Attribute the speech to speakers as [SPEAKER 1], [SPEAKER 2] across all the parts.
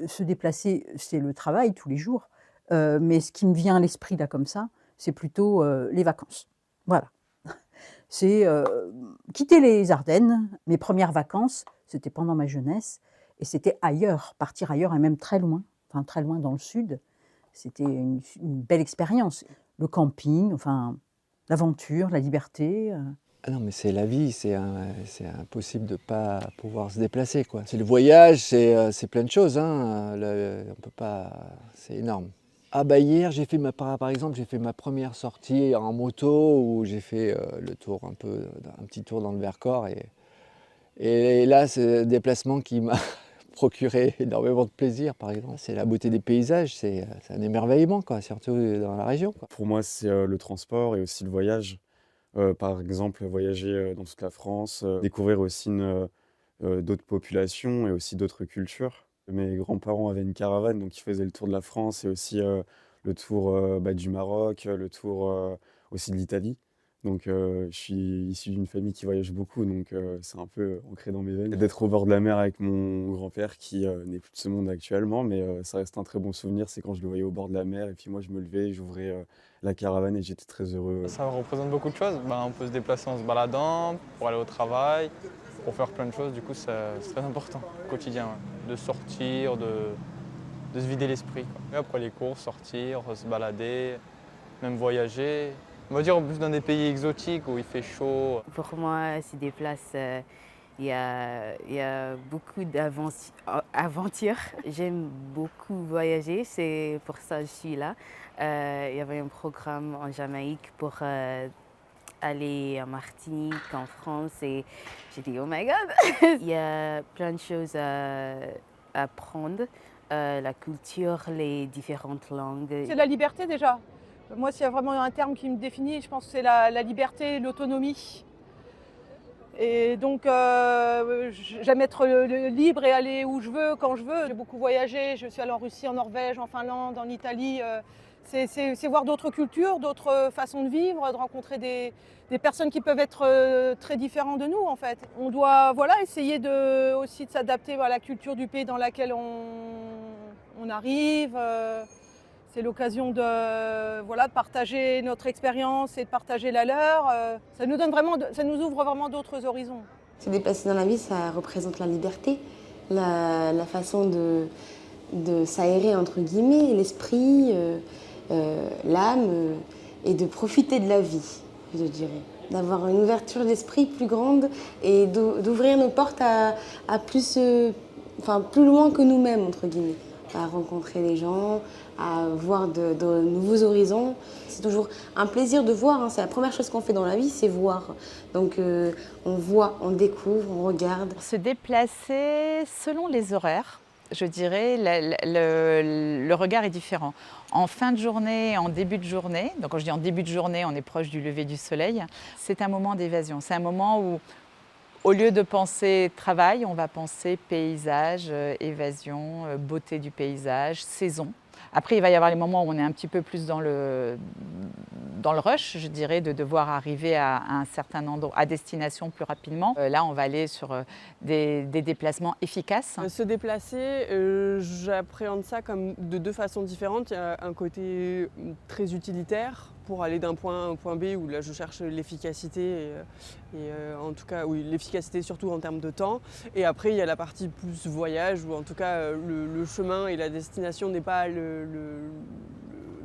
[SPEAKER 1] se déplacer, c'est le travail tous les jours, mais ce qui me vient à l'esprit là comme ça, c'est plutôt, les vacances. Voilà. C'est, quitter les Ardennes. Mes premières vacances, c'était pendant ma jeunesse et c'était ailleurs, partir ailleurs et même très loin, enfin très loin dans le sud. C'était une belle expérience. Le camping, enfin, l'aventure, la liberté,
[SPEAKER 2] Ah non, mais c'est la vie, c'est impossible de ne pas pouvoir se déplacer, quoi. C'est le voyage, c'est plein de choses, hein. On peut pas, c'est énorme. Ah bah hier, par exemple, j'ai fait ma première sortie en moto où j'ai fait le tour un petit tour dans le Vercors et là, c'est un déplacement qui m'a procuré énormément de plaisir, par exemple. C'est la beauté des paysages, c'est un émerveillement, quoi, surtout dans la région, quoi.
[SPEAKER 3] Pour moi, c'est le transport et aussi le voyage. Par exemple, voyager dans toute la France, découvrir aussi d'autres populations et aussi d'autres cultures. Mes grands-parents avaient une caravane, donc ils faisaient le tour de la France et aussi le tour du Maroc, le tour aussi de l'Italie. Donc je suis issu d'une famille qui voyage beaucoup, donc c'est un peu ancré dans mes veines. D'être au bord de la mer avec mon grand-père qui n'est plus de ce monde actuellement, mais ça reste un très bon souvenir, c'est quand je le voyais au bord de la mer et puis moi je me levais, j'ouvrais la caravane et j'étais très heureux.
[SPEAKER 4] Ça représente beaucoup de choses. On peut se déplacer en se baladant, pour aller au travail, pour faire plein de choses. Du coup, c'est très important au quotidien, ouais. De sortir, de se vider l'esprit, quoi. Et après les courses, sortir, se balader, même voyager. On va dire en plus dans des pays exotiques où il fait chaud.
[SPEAKER 5] Pour moi, c'est des places, il y a beaucoup d'aventures. J'aime beaucoup voyager, c'est pour ça que je suis là. Il y avait un programme en Jamaïque pour aller en Martinique, en France, et j'ai dit oh my god. Il y a plein de choses à apprendre, la culture, les différentes langues.
[SPEAKER 6] C'est la liberté déjà. Moi, s'il y a vraiment un terme qui me définit, je pense que c'est la liberté, l'autonomie. Et donc, j'aime être libre et aller où je veux, quand je veux. J'ai beaucoup voyagé, je suis allée en Russie, en Norvège, en Finlande, en Italie. C'est voir d'autres cultures, d'autres façons de vivre, de rencontrer des personnes qui peuvent être très différentes de nous, en fait. On doit essayer aussi de s'adapter à la culture du pays dans lequel on arrive. C'est l'occasion de partager notre expérience et de partager la leur. Ça nous ouvre vraiment d'autres horizons.
[SPEAKER 7] Se déplacer dans la vie, ça représente la liberté, la façon de s'aérer, entre guillemets, l'esprit, l'âme, et de profiter de la vie, je dirais. D'avoir une ouverture d'esprit plus grande et d'ouvrir nos portes à plus, plus loin que nous-mêmes, entre guillemets. À rencontrer des gens, à voir de nouveaux horizons. C'est toujours un plaisir de voir, hein. C'est la première chose qu'on fait dans la vie, c'est voir. Donc on voit, on découvre, on regarde.
[SPEAKER 8] Se déplacer selon les horaires, je dirais, le regard est différent. En fin de journée, en début de journée, donc quand je dis en début de journée, on est proche du lever du soleil, c'est un moment d'évasion. C'est un moment où, au lieu de penser travail, on va penser paysage, évasion, beauté du paysage, saison. Après, il va y avoir les moments où on est un petit peu plus dans le rush, je dirais, de devoir arriver à un certain endroit, à destination plus rapidement. Là, on va aller sur des déplacements efficaces.
[SPEAKER 9] Se déplacer, j'appréhende ça comme de deux façons différentes. Il y a un côté très utilitaire pour aller d'un point A à un point B où là je cherche l'efficacité et en tout cas oui, l'efficacité surtout en termes de temps. Et après il y a la partie plus voyage où en tout cas le chemin et la destination n'est pas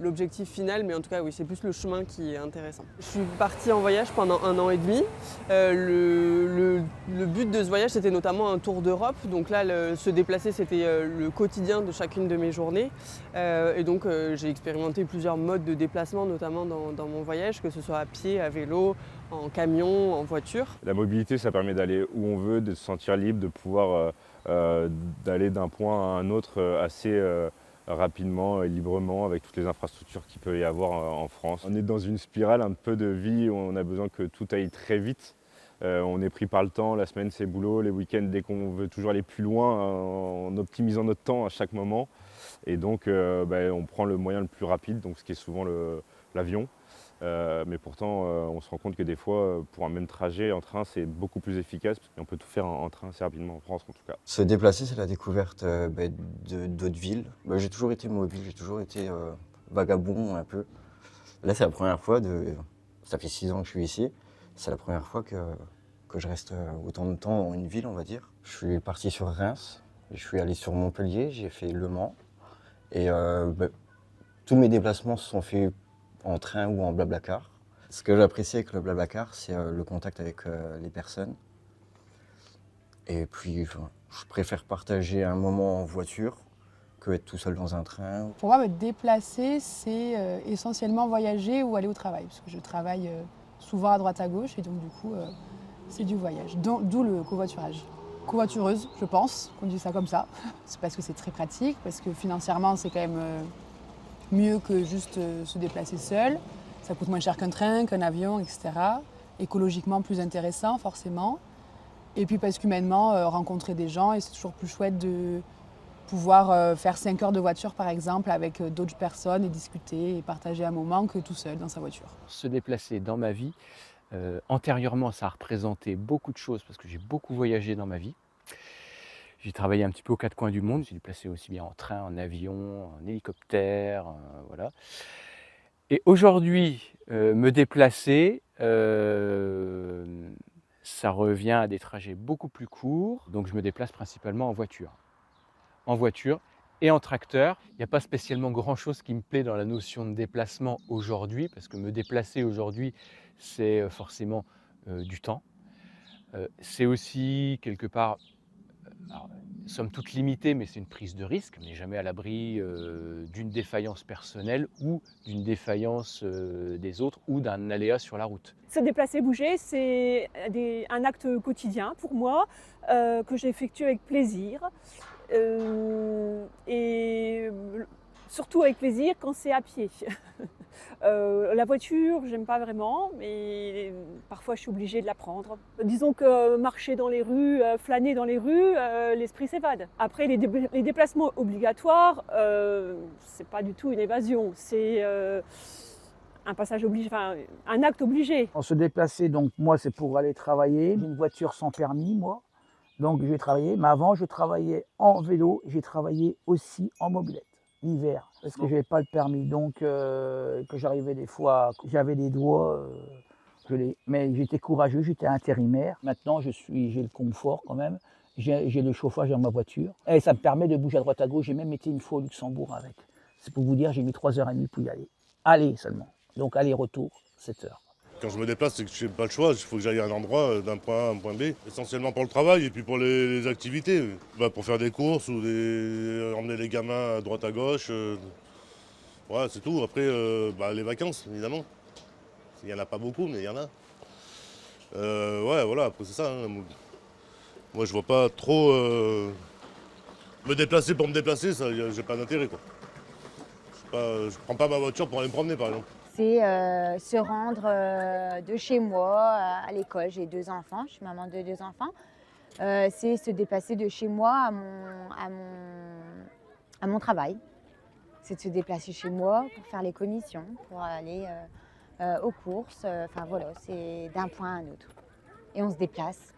[SPEAKER 9] l'objectif final, mais en tout cas oui, c'est plus le chemin qui est intéressant. Je suis partie en voyage pendant 1 an et demi. Le but de ce voyage c'était notamment un tour d'Europe, donc là se déplacer c'était le quotidien de chacune de mes journées. Et donc j'ai expérimenté plusieurs modes de déplacement, notamment dans mon voyage, que ce soit à pied, à vélo, en camion, en voiture.
[SPEAKER 10] La mobilité, ça permet d'aller où on veut, de se sentir libre, de pouvoir d'aller d'un point à un autre assez rapidement et librement avec toutes les infrastructures qu'il peut y avoir en France. On est dans une spirale un peu de vie où on a besoin que tout aille très vite. On est pris par le temps, la semaine c'est boulot, les week-ends dès qu'on veut toujours aller plus loin en optimisant notre temps à chaque moment. Et donc on prend le moyen le plus rapide, donc ce qui est souvent l'avion. Mais pourtant, on se rend compte que des fois, pour un même trajet en train, c'est beaucoup plus efficace. Et on peut tout faire en train assez rapidement en France, en tout cas.
[SPEAKER 11] Se déplacer, c'est la découverte d'autres villes. J'ai toujours été mobile, j'ai toujours été vagabond un peu. Là, c'est la première fois, ça fait 6 ans que je suis ici, c'est la première fois que je reste autant de temps dans une ville, on va dire. Je suis parti sur Reims, je suis allé sur Montpellier, j'ai fait Le Mans. Et tous mes déplacements se sont faits en train ou en blablacar. Ce que j'apprécie avec le blablacar, c'est le contact avec les personnes. Et puis, je préfère partager un moment en voiture que être tout seul dans un train.
[SPEAKER 12] Pour moi, me déplacer, c'est essentiellement voyager ou aller au travail. Parce que je travaille souvent à droite à gauche et donc du coup, c'est du voyage. D'où le covoiturage. Covoitureuse, je pense, qu'on dit ça comme ça. C'est parce que c'est très pratique, parce que financièrement, c'est quand même mieux que juste se déplacer seul. Ça coûte moins cher qu'un train, qu'un avion, etc. Écologiquement plus intéressant, forcément. Et puis parce qu'humainement, rencontrer des gens, et c'est toujours plus chouette de pouvoir faire 5 heures de voiture, par exemple, avec d'autres personnes et discuter et partager un moment que tout seul dans sa voiture.
[SPEAKER 13] Se déplacer dans ma vie, antérieurement, ça a représenté beaucoup de choses parce que j'ai beaucoup voyagé dans ma vie. J'ai travaillé un petit peu aux 4 coins du monde, j'ai déplacé aussi bien en train, en avion, en hélicoptère, voilà. Et aujourd'hui, me déplacer, ça revient à des trajets beaucoup plus courts, donc je me déplace principalement en voiture. En voiture et en tracteur. Il n'y a pas spécialement grand-chose qui me plaît dans la notion de déplacement aujourd'hui, parce que me déplacer aujourd'hui, c'est forcément du temps. C'est aussi quelque part, alors, somme toute limitée, mais c'est une prise de risque. On n'est jamais à l'abri d'une défaillance personnelle ou d'une défaillance des autres ou d'un aléa sur la route.
[SPEAKER 14] Se déplacer, bouger, c'est un acte quotidien pour moi que j'effectue avec plaisir. Et surtout avec plaisir quand c'est à pied. La voiture, j'aime pas vraiment, mais parfois je suis obligée de la prendre. Disons que marcher dans les rues, flâner dans les rues, l'esprit s'évade. Après, les déplacements obligatoires, c'est pas du tout une évasion, c'est un passage obligé, enfin un acte obligé.
[SPEAKER 15] On se déplacer, donc moi c'est pour aller travailler. J'ai une voiture sans permis, moi. Donc je vais travailler, mais avant je travaillais en vélo, j'ai travaillé aussi en mobilette, l'hiver, parce que je n'avais pas le permis. Donc que j'arrivais des fois, j'avais des doigts gelés. Mais j'étais courageux, j'étais intérimaire. Maintenant j'ai le confort quand même, j'ai le chauffage dans ma voiture. Et ça me permet de bouger à droite à gauche, j'ai même été une fois au Luxembourg avec. C'est pour vous dire, j'ai mis 3h30 pour y aller. Aller seulement, donc aller-retour, 7 heures.
[SPEAKER 16] Quand je me déplace, c'est que je n'ai pas le choix, il faut que j'aille à un endroit, d'un point A à un point B, essentiellement pour le travail et puis pour les activités, pour faire des courses ou emmener les gamins à droite à gauche, voilà, c'est tout. Après, les vacances, évidemment, il n'y en a pas beaucoup, mais il y en a. Ouais, voilà, après c'est ça. Hein. Moi, je vois pas trop me déplacer pour me déplacer, ça, j'ai pas d'intérêt, quoi. Je prends pas ma voiture pour aller me promener, par exemple.
[SPEAKER 17] C'est se rendre de chez moi à l'école. J'ai 2 enfants, je suis maman de 2 enfants. C'est se déplacer de chez moi à mon travail. C'est de se déplacer chez moi pour faire les commissions, pour aller aux courses. Enfin voilà, c'est d'un point à un autre. Et on se déplace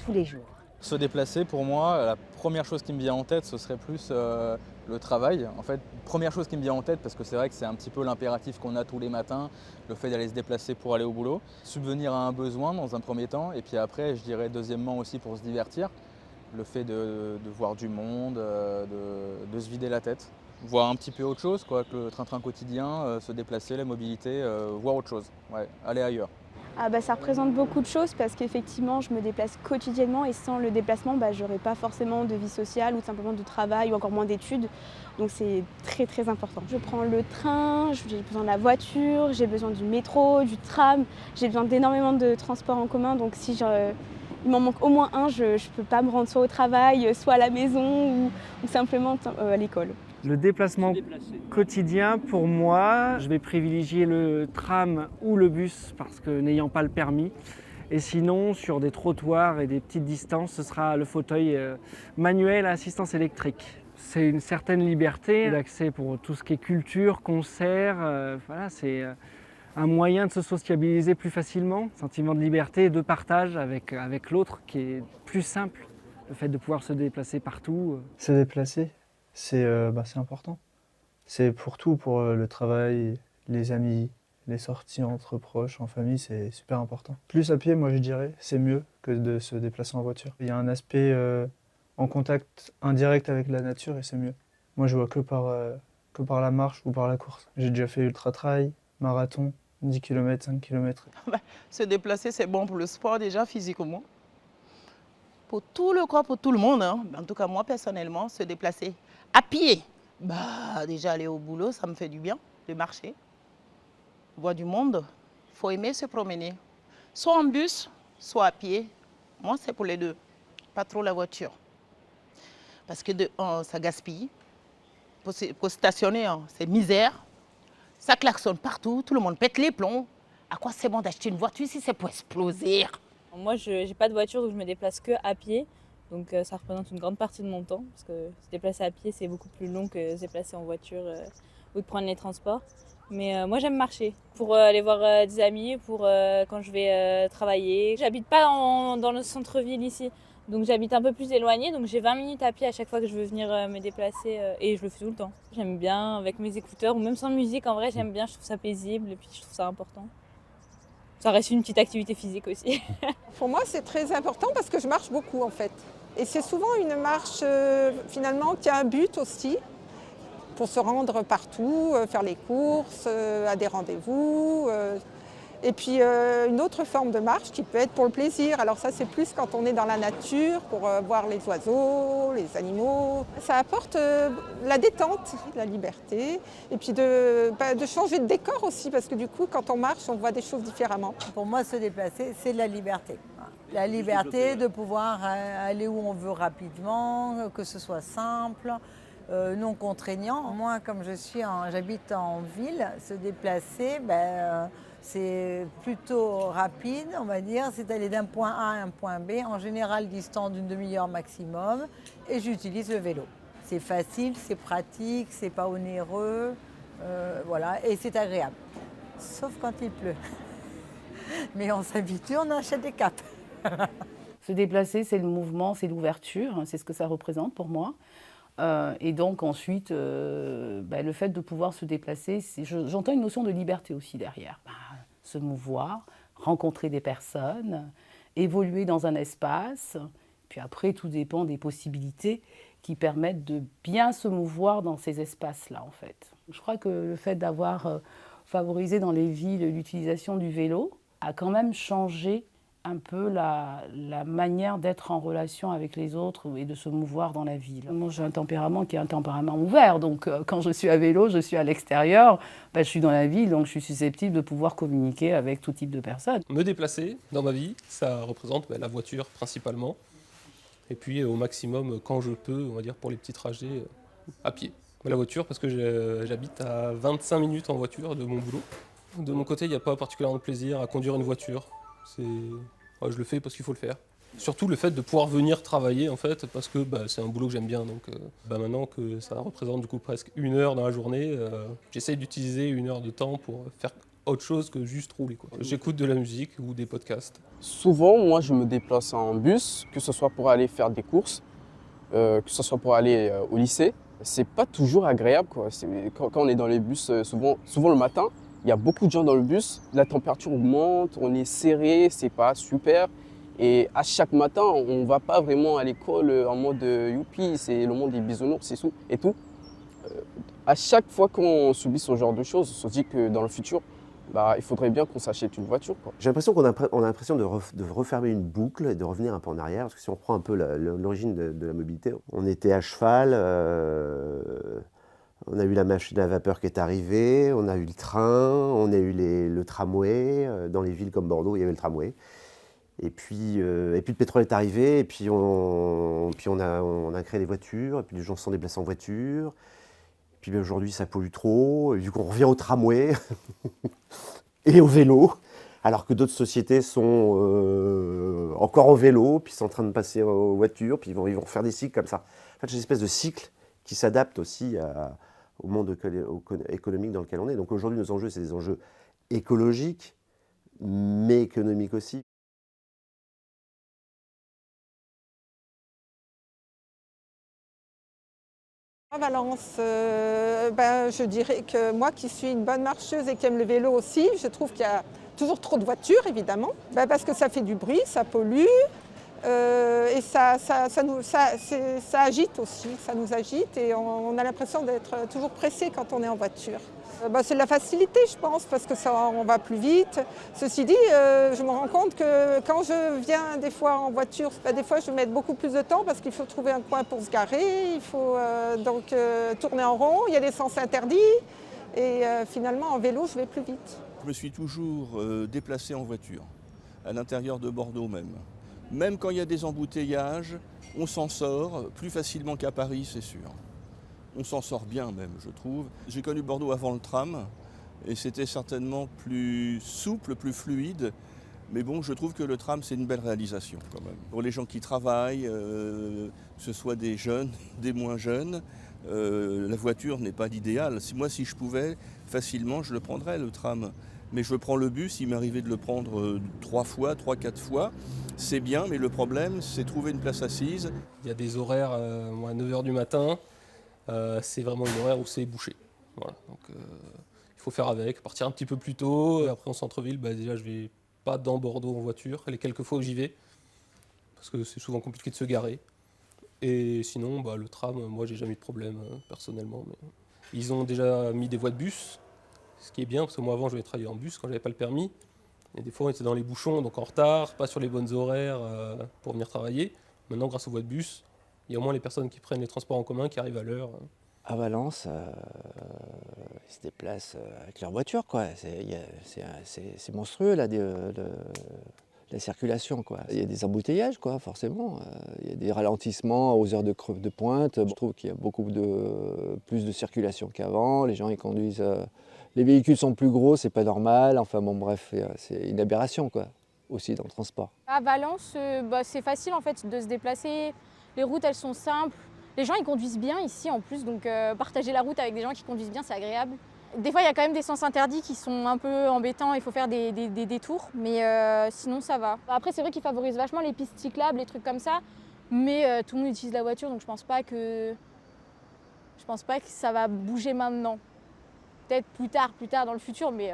[SPEAKER 17] tous les jours.
[SPEAKER 4] Se déplacer, pour moi, la première chose qui me vient en tête, ce serait plus le travail. En fait, première chose qui me vient en tête, parce que c'est vrai que c'est un petit peu l'impératif qu'on a tous les matins, le fait d'aller se déplacer pour aller au boulot. Subvenir à un besoin dans un premier temps, et puis après, je dirais deuxièmement aussi pour se divertir. Le fait de voir du monde, de se vider la tête. Voir un petit peu autre chose, quoi, que le train-train quotidien, se déplacer, la mobilité, voir autre chose, ouais, aller ailleurs.
[SPEAKER 18] Ça représente beaucoup de choses parce qu'effectivement je me déplace quotidiennement et sans le déplacement je n'aurais pas forcément de vie sociale ou simplement de travail ou encore moins d'études. Donc c'est très très important. Je prends le train, j'ai besoin de la voiture, j'ai besoin du métro, du tram, j'ai besoin d'énormément de transports en commun. Donc si il m'en manque au moins un, je ne peux pas me rendre soit au travail, soit à la maison ou simplement à l'école.
[SPEAKER 19] Le déplacement quotidien, pour moi, je vais privilégier le tram ou le bus parce que n'ayant pas le permis. Et sinon, sur des trottoirs et des petites distances, ce sera le fauteuil manuel à assistance électrique. C'est une certaine liberté d'accès pour tout ce qui est culture, concert. Voilà, c'est un moyen de se sociabiliser plus facilement, sentiment de liberté et de partage avec l'autre qui est plus simple, le fait de pouvoir se déplacer partout.
[SPEAKER 20] Se déplacer, c'est important. C'est pour tout, pour le travail, les amis, les sorties entre proches, en famille, c'est super important. Plus à pied, moi je dirais, c'est mieux que de se déplacer en voiture. Il y a un aspect en contact indirect avec la nature et c'est mieux. Moi je vois que par la marche ou par la course. J'ai déjà fait ultra-trail, marathon, 10 km, 5 km.
[SPEAKER 21] Se déplacer, c'est bon pour le sport déjà, physiquement. Pour tout le corps, pour tout le monde. Hein. En tout cas, moi, personnellement, se déplacer à pied. Déjà, aller au boulot, ça me fait du bien de marcher. Voir du monde, il faut aimer se promener. Soit en bus, soit à pied. Moi, c'est pour les deux. Pas trop la voiture. Parce que ça gaspille. Pour stationner, hein, c'est misère. Ça klaxonne partout, tout le monde pète les plombs. À quoi c'est bon d'acheter une voiture si c'est pour exploser?
[SPEAKER 22] Moi, je n'ai pas de voiture, donc je me déplace que à pied. Donc ça représente une grande partie de mon temps. Parce que se déplacer à pied, c'est beaucoup plus long que se déplacer en voiture ou de prendre les transports. Mais moi, j'aime marcher pour aller voir des amis, pour quand je vais travailler. J'habite pas dans le centre-ville ici. Donc j'habite un peu plus éloignée, donc j'ai 20 minutes à pied à chaque fois que je veux venir me déplacer et je le fais tout le temps. J'aime bien avec mes écouteurs ou même sans musique, en vrai j'aime bien, je trouve ça paisible et puis je trouve ça important. Ça reste une petite activité physique aussi.
[SPEAKER 23] Pour moi c'est très important parce que je marche beaucoup en fait. Et c'est souvent une marche finalement qui a un but aussi, pour se rendre partout, faire les courses, à des rendez-vous. Et puis une autre forme de marche qui peut être pour le plaisir. Alors ça c'est plus quand on est dans la nature, pour voir les oiseaux, les animaux. Ça apporte la détente, la liberté, et puis de changer de décor aussi, parce que du coup quand on marche on voit des choses différemment.
[SPEAKER 24] Pour moi se déplacer c'est de la liberté. La liberté de pouvoir aller où on veut rapidement, que ce soit simple, non contraignant. Moi comme j'habite en ville, se déplacer, c'est plutôt rapide, on va dire, c'est d'aller d'un point A à un point B, en général distance d'une demi-heure maximum, et j'utilise le vélo. C'est facile, c'est pratique, c'est pas onéreux, voilà, et c'est agréable, sauf quand il pleut. Mais on s'habitue, on achète des capes.
[SPEAKER 25] Se déplacer, c'est le mouvement, c'est l'ouverture, c'est ce que ça représente pour moi. Et donc ensuite, le fait de pouvoir se déplacer, j'entends une notion de liberté aussi derrière. Se mouvoir, rencontrer des personnes, évoluer dans un espace. Puis après, tout dépend des possibilités qui permettent de bien se mouvoir dans ces espaces-là, en fait. Je crois que le fait d'avoir favorisé dans les villes l'utilisation du vélo a quand même changé un peu la manière d'être en relation avec les autres et de se mouvoir dans la ville. Moi, j'ai un tempérament qui est un tempérament ouvert, donc quand je suis à vélo, je suis à l'extérieur, je suis dans la ville, donc je suis susceptible de pouvoir communiquer avec tout type de personnes.
[SPEAKER 26] Me déplacer dans ma vie, ça représente la voiture principalement, et puis au maximum, quand je peux, on va dire pour les petits trajets, à pied. La voiture, parce que j'habite à 25 minutes en voiture de mon boulot. De mon côté, il n'y a pas particulièrement de plaisir à conduire une voiture. Je le fais parce qu'il faut le faire. Surtout le fait de pouvoir venir travailler en fait, parce que c'est un boulot que j'aime bien. Donc maintenant que ça représente du coup presque 1 heure dans la journée, j'essaye d'utiliser 1 heure de temps pour faire autre chose que juste rouler. J'écoute de la musique ou des podcasts.
[SPEAKER 9] Souvent, moi je me déplace en bus, que ce soit pour aller faire des courses, que ce soit pour aller au lycée. C'est pas toujours agréable, quoi. Quand on est dans les bus, souvent le matin, il y a beaucoup de gens dans le bus, la température augmente, on est serré, c'est pas super. Et à chaque matin, on va pas vraiment à l'école en mode youpi, c'est le monde des bisounours et tout. À chaque fois qu'on subit ce genre de choses, on se dit que dans le futur, il faudrait bien qu'on s'achète une voiture, quoi.
[SPEAKER 27] J'ai l'impression qu'on a l'impression de refermer une boucle et de revenir un peu en arrière. Parce que si on reprend un peu l'origine de la mobilité, on était à cheval, on a eu la machine à vapeur qui est arrivée, on a eu le train, on a eu le tramway. Dans les villes comme Bordeaux, il y avait le tramway. Et puis le pétrole est arrivé, et puis on a créé des voitures, et puis les gens se sont déplacés en voiture. Puis aujourd'hui, ça pollue trop, et du coup on revient au tramway et au vélo, alors que d'autres sociétés sont encore au vélo, puis sont en train de passer aux voitures, puis ils vont faire des cycles comme ça. En fait, c'est une espèce de cycle qui s'adapte aussi au monde économique dans lequel on est. Donc aujourd'hui, nos enjeux, c'est des enjeux écologique, mais économique aussi.
[SPEAKER 23] À Valence, je dirais que moi qui suis une bonne marcheuse et qui aime le vélo aussi, je trouve qu'il y a toujours trop de voitures évidemment, parce que ça fait du bruit, ça pollue et ça agite aussi, ça nous agite et on a l'impression d'être toujours pressé quand on est en voiture. C'est de la facilité je pense parce que on va plus vite. Ceci dit, je me rends compte que quand je viens des fois en voiture, des fois je vais mettre beaucoup plus de temps parce qu'il faut trouver un coin pour se garer, il faut donc tourner en rond, il y a des sens interdits et finalement en vélo je vais plus vite.
[SPEAKER 1] Je me suis toujours déplacé en voiture, à l'intérieur de Bordeaux même. Même quand il y a des embouteillages, on s'en sort plus facilement qu'à Paris, c'est sûr. On s'en sort bien même, je trouve. J'ai connu Bordeaux avant le tram et c'était certainement plus souple, plus fluide. Mais bon, je trouve que le tram, c'est une belle réalisation quand même. Pour les gens qui travaillent, que ce soit des jeunes, des moins jeunes, la voiture n'est pas l'idéal. Si je pouvais, facilement, je le prendrais, le tram. Mais je prends le bus, il m'arrivait de le prendre 3 fois, 3-4 fois. C'est bien, mais le problème, c'est trouver une place assise.
[SPEAKER 26] Il y a des horaires, moi, à 9h du matin, c'est vraiment une horaire où c'est bouché. Voilà, donc il faut faire avec, partir un petit peu plus tôt. Après, en centre-ville, déjà, je vais pas dans Bordeaux en voiture. Les quelques fois où j'y vais, parce que c'est souvent compliqué de se garer. Et sinon, le tram, moi, j'ai jamais eu de problème personnellement. Mais ils ont déjà mis des voies de bus, ce qui est bien, parce que moi, avant, je vais travailler en bus quand j'avais pas le permis. Et des fois, on était dans les bouchons, donc en retard, pas sur les bonnes horaires pour venir travailler. Maintenant, grâce aux voies de bus, il y a au moins les personnes qui prennent les transports en commun qui arrivent à l'heure.
[SPEAKER 2] À Valence, ils se déplacent avec leur voiture, quoi. C'est monstrueux, là, la circulation, quoi. Il y a des embouteillages, quoi, forcément. Il y a des ralentissements aux heures de pointe. Je trouve qu'il y a beaucoup plus de circulation qu'avant. Les gens, ils conduisent... les véhicules sont plus gros, c'est pas normal. Enfin, bon, bref, c'est une aberration, quoi, aussi dans le transport.
[SPEAKER 3] À Valence, c'est facile, en fait, de se déplacer. Les routes, elles sont simples. Les gens, ils conduisent bien ici, en plus. Donc, partager la route avec des gens qui conduisent bien, c'est agréable. Des fois, il y a quand même des sens interdits qui sont un peu embêtants. Il faut faire des détours. Mais sinon, ça va. Après, c'est vrai qu'ils favorisent vachement les pistes cyclables, les trucs comme ça. Mais tout le monde utilise la voiture, donc je pense pas que ça va bouger maintenant. Peut-être plus tard dans le futur, mais...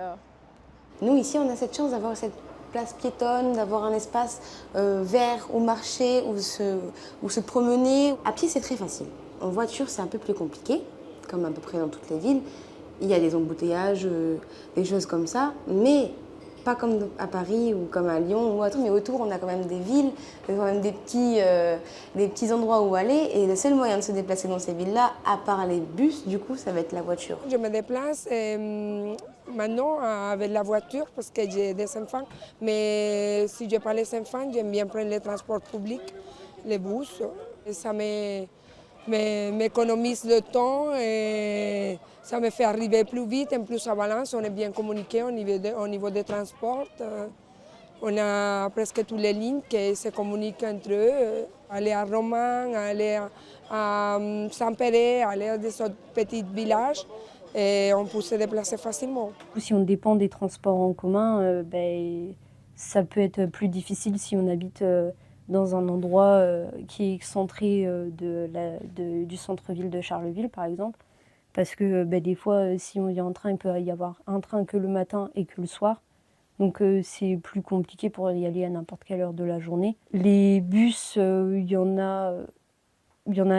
[SPEAKER 5] Nous, ici, on a cette chance d'avoir cette place piétonne, d'avoir un espace vert où marcher, où se promener. À pied, c'est très facile. En voiture, c'est un peu plus compliqué, comme à peu près dans toutes les villes. Il y a des embouteillages, des choses comme ça, mais pas comme à Paris ou comme à Lyon ou autre. Mais autour, on a quand même des villes, quand même des petits endroits où aller. Et le seul moyen de se déplacer dans ces villes-là, à part les bus, du coup, ça va être la voiture.
[SPEAKER 6] Je me déplace maintenant avec la voiture parce que j'ai des enfants. Mais si je n'ai pas les enfants, j'aime bien prendre les transports publics, les bus. Et ça m'économise le temps et ça me fait arriver plus vite. En plus, à Valence, on est bien communiqué au niveau des transports. On a presque toutes les lignes qui se communiquent entre eux. Aller à Romans, aller à Saint-Péret, aller à des autres petits villages. Et on peut se déplacer facilement.
[SPEAKER 7] Si on dépend des transports en commun, ça peut être plus difficile si on habite dans un endroit qui est excentré du centre-ville de Charleville, par exemple. Parce que des fois, si on vient en train, il peut y avoir un train que le matin et que le soir. Donc c'est plus compliqué pour y aller à n'importe quelle heure de la journée. Les bus, il y en a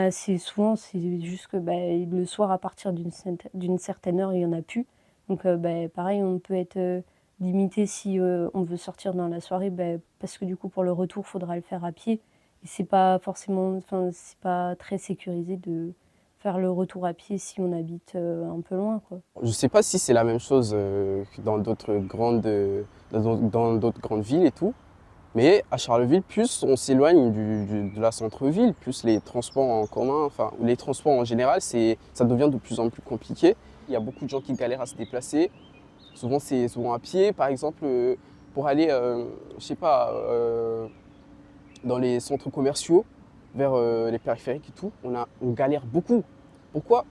[SPEAKER 7] assez souvent, c'est juste que le soir, à partir d'une certaine heure, il n'y en a plus. Donc pareil, on peut être limité si on veut sortir dans la soirée, parce que du coup, pour le retour, il faudra le faire à pied. Et c'est pas très sécurisé de faire le retour à pied si on habite un peu loin, quoi.
[SPEAKER 8] Je ne sais pas si c'est la même chose que dans d'autres grandes villes et tout. Mais à Charleville, plus on s'éloigne de la centre-ville, plus les transports en commun, enfin les transports en général, ça devient de plus en plus compliqué. Il y a beaucoup de gens qui galèrent à se déplacer. Souvent, c'est souvent à pied. Par exemple, pour aller, dans les centres commerciaux, vers les périphériques et tout, on galère beaucoup. Pourquoi ?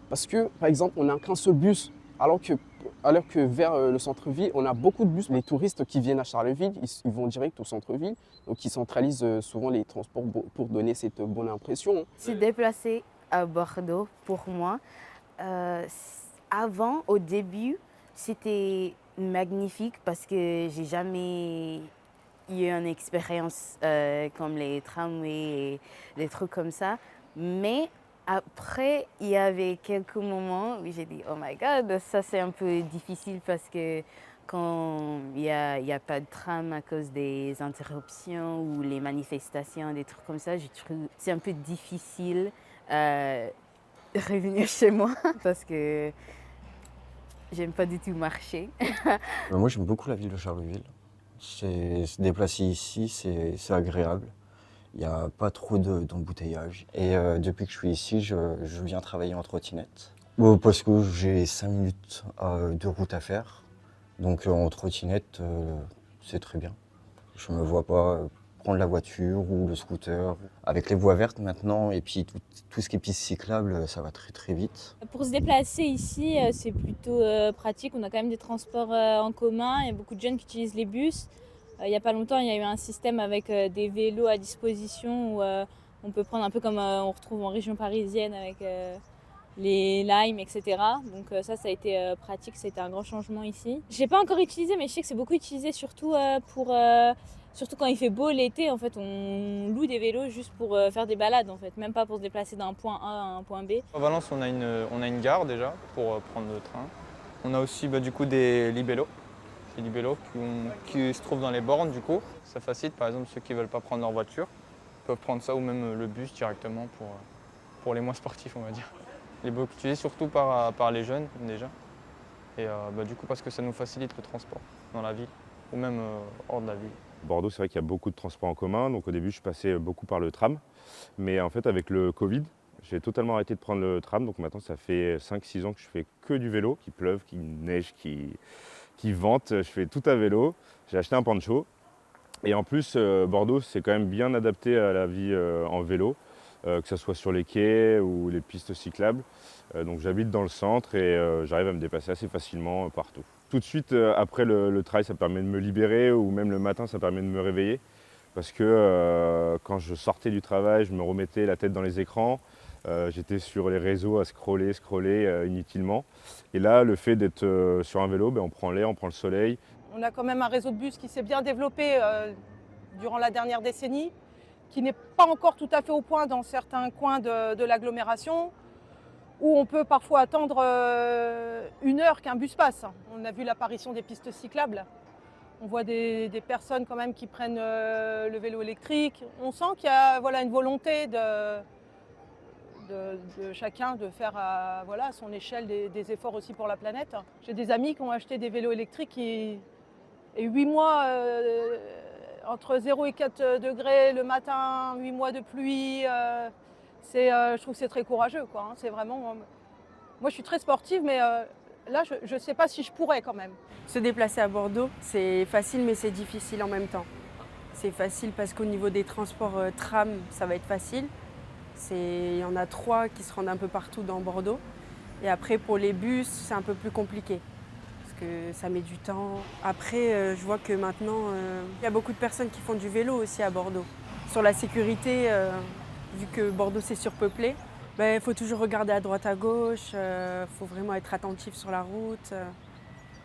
[SPEAKER 8] Parce que, par exemple, on n'a qu'un seul bus, alors que Alors que vers le centre-ville, on a beaucoup de bus. Les touristes qui viennent à Charleville, ils vont direct au centre-ville. Donc ils centralisent souvent les transports pour donner cette bonne impression.
[SPEAKER 10] Se déplacer à Bordeaux, pour moi, avant, au début, c'était magnifique parce que j'ai jamais eu une expérience comme les tramways et les trucs comme ça. Mais après, il y avait quelques moments où j'ai dit « Oh my God, ça c'est un peu difficile parce que quand il y a pas de tram à cause des interruptions ou les manifestations, des trucs comme ça, je trouve c'est un peu difficile de revenir chez moi parce que j'aime pas du tout marcher. »
[SPEAKER 11] Moi j'aime beaucoup la ville de Charleville. Se déplacer ici, c'est agréable. Il n'y a pas trop d'embouteillage. Et depuis que je suis ici, je viens travailler en trottinette. Parce que j'ai 5 minutes de route à faire. Donc en trottinette, c'est très bien. Je ne me vois pas prendre la voiture ou le scooter. Avec les voies vertes maintenant et puis tout ce qui est piste cyclable, ça va très très vite.
[SPEAKER 22] Pour se déplacer ici, c'est plutôt pratique. On a quand même des transports en commun. Il y a beaucoup de jeunes qui utilisent les bus. Il n'y a pas longtemps, il y a eu un système avec des vélos à disposition où on peut prendre un peu comme on retrouve en région parisienne avec les limes, etc. Donc ça a été pratique, c'était un grand changement ici. Je n'ai pas encore utilisé, mais je sais que c'est beaucoup utilisé surtout surtout quand il fait beau l'été. En fait, on loue des vélos juste pour faire des balades, en fait, même pas pour se déplacer d'un point A à un point B.
[SPEAKER 4] À Valence, on a une gare déjà pour prendre le train. On a aussi du coup des libellos. Les libellos qui se trouvent dans les bornes du coup. Ça facilite par exemple ceux qui ne veulent pas prendre leur voiture, peuvent prendre ça ou même le bus directement pour les moins sportifs on va dire. Il est beaucoup utilisé surtout par les jeunes déjà. Et du coup parce que ça nous facilite le transport dans la ville ou même hors de la ville.
[SPEAKER 12] Bordeaux, c'est vrai qu'il y a beaucoup de transports en commun, donc au début je passais beaucoup par le tram. Mais en fait avec le Covid, j'ai totalement arrêté de prendre le tram, donc maintenant ça fait 5-6 ans que je fais que du vélo, qu'il pleuve, qu'il neige, qui vente, je fais tout à vélo. J'ai acheté un poncho. Et en plus, Bordeaux, c'est quand même bien adapté à la vie en vélo, que ce soit sur les quais ou les pistes cyclables. Donc j'habite dans le centre et j'arrive à me déplacer assez facilement partout. Tout de suite, après le travail, ça permet de me libérer ou même le matin, ça permet de me réveiller. Parce que quand je sortais du travail, je me remettais la tête dans les écrans. J'étais sur les réseaux à scroller inutilement. Et là, le fait d'être sur un vélo, on prend l'air, on prend le soleil.
[SPEAKER 23] On a quand même un réseau de bus qui s'est bien développé durant la dernière décennie, qui n'est pas encore tout à fait au point dans certains coins de l'agglomération, où on peut parfois attendre 1 heure qu'un bus passe. On a vu l'apparition des pistes cyclables. On voit des personnes quand même qui prennent le vélo électrique. On sent qu'il y a une volonté de chacun de faire à son échelle des efforts aussi pour la planète. J'ai des amis qui ont acheté des vélos électriques et 8 mois entre 0 et 4 degrés le matin, 8 mois de pluie. Je trouve que c'est très courageux, quoi. C'est vraiment. Moi, je suis très sportive, mais là, je ne sais pas si je pourrais quand même.
[SPEAKER 13] Se déplacer à Bordeaux, c'est facile, mais c'est difficile en même temps. C'est facile parce qu'au niveau des transports tram, ça va être facile. Il y en a 3 qui se rendent un peu partout dans Bordeaux. Et après, pour les bus, c'est un peu plus compliqué parce que ça met du temps. Après, je vois que maintenant, il y a beaucoup de personnes qui font du vélo aussi à Bordeaux. Sur la sécurité, vu que Bordeaux c'est surpeuplé, il faut toujours regarder à droite à gauche, faut vraiment être attentif sur la route,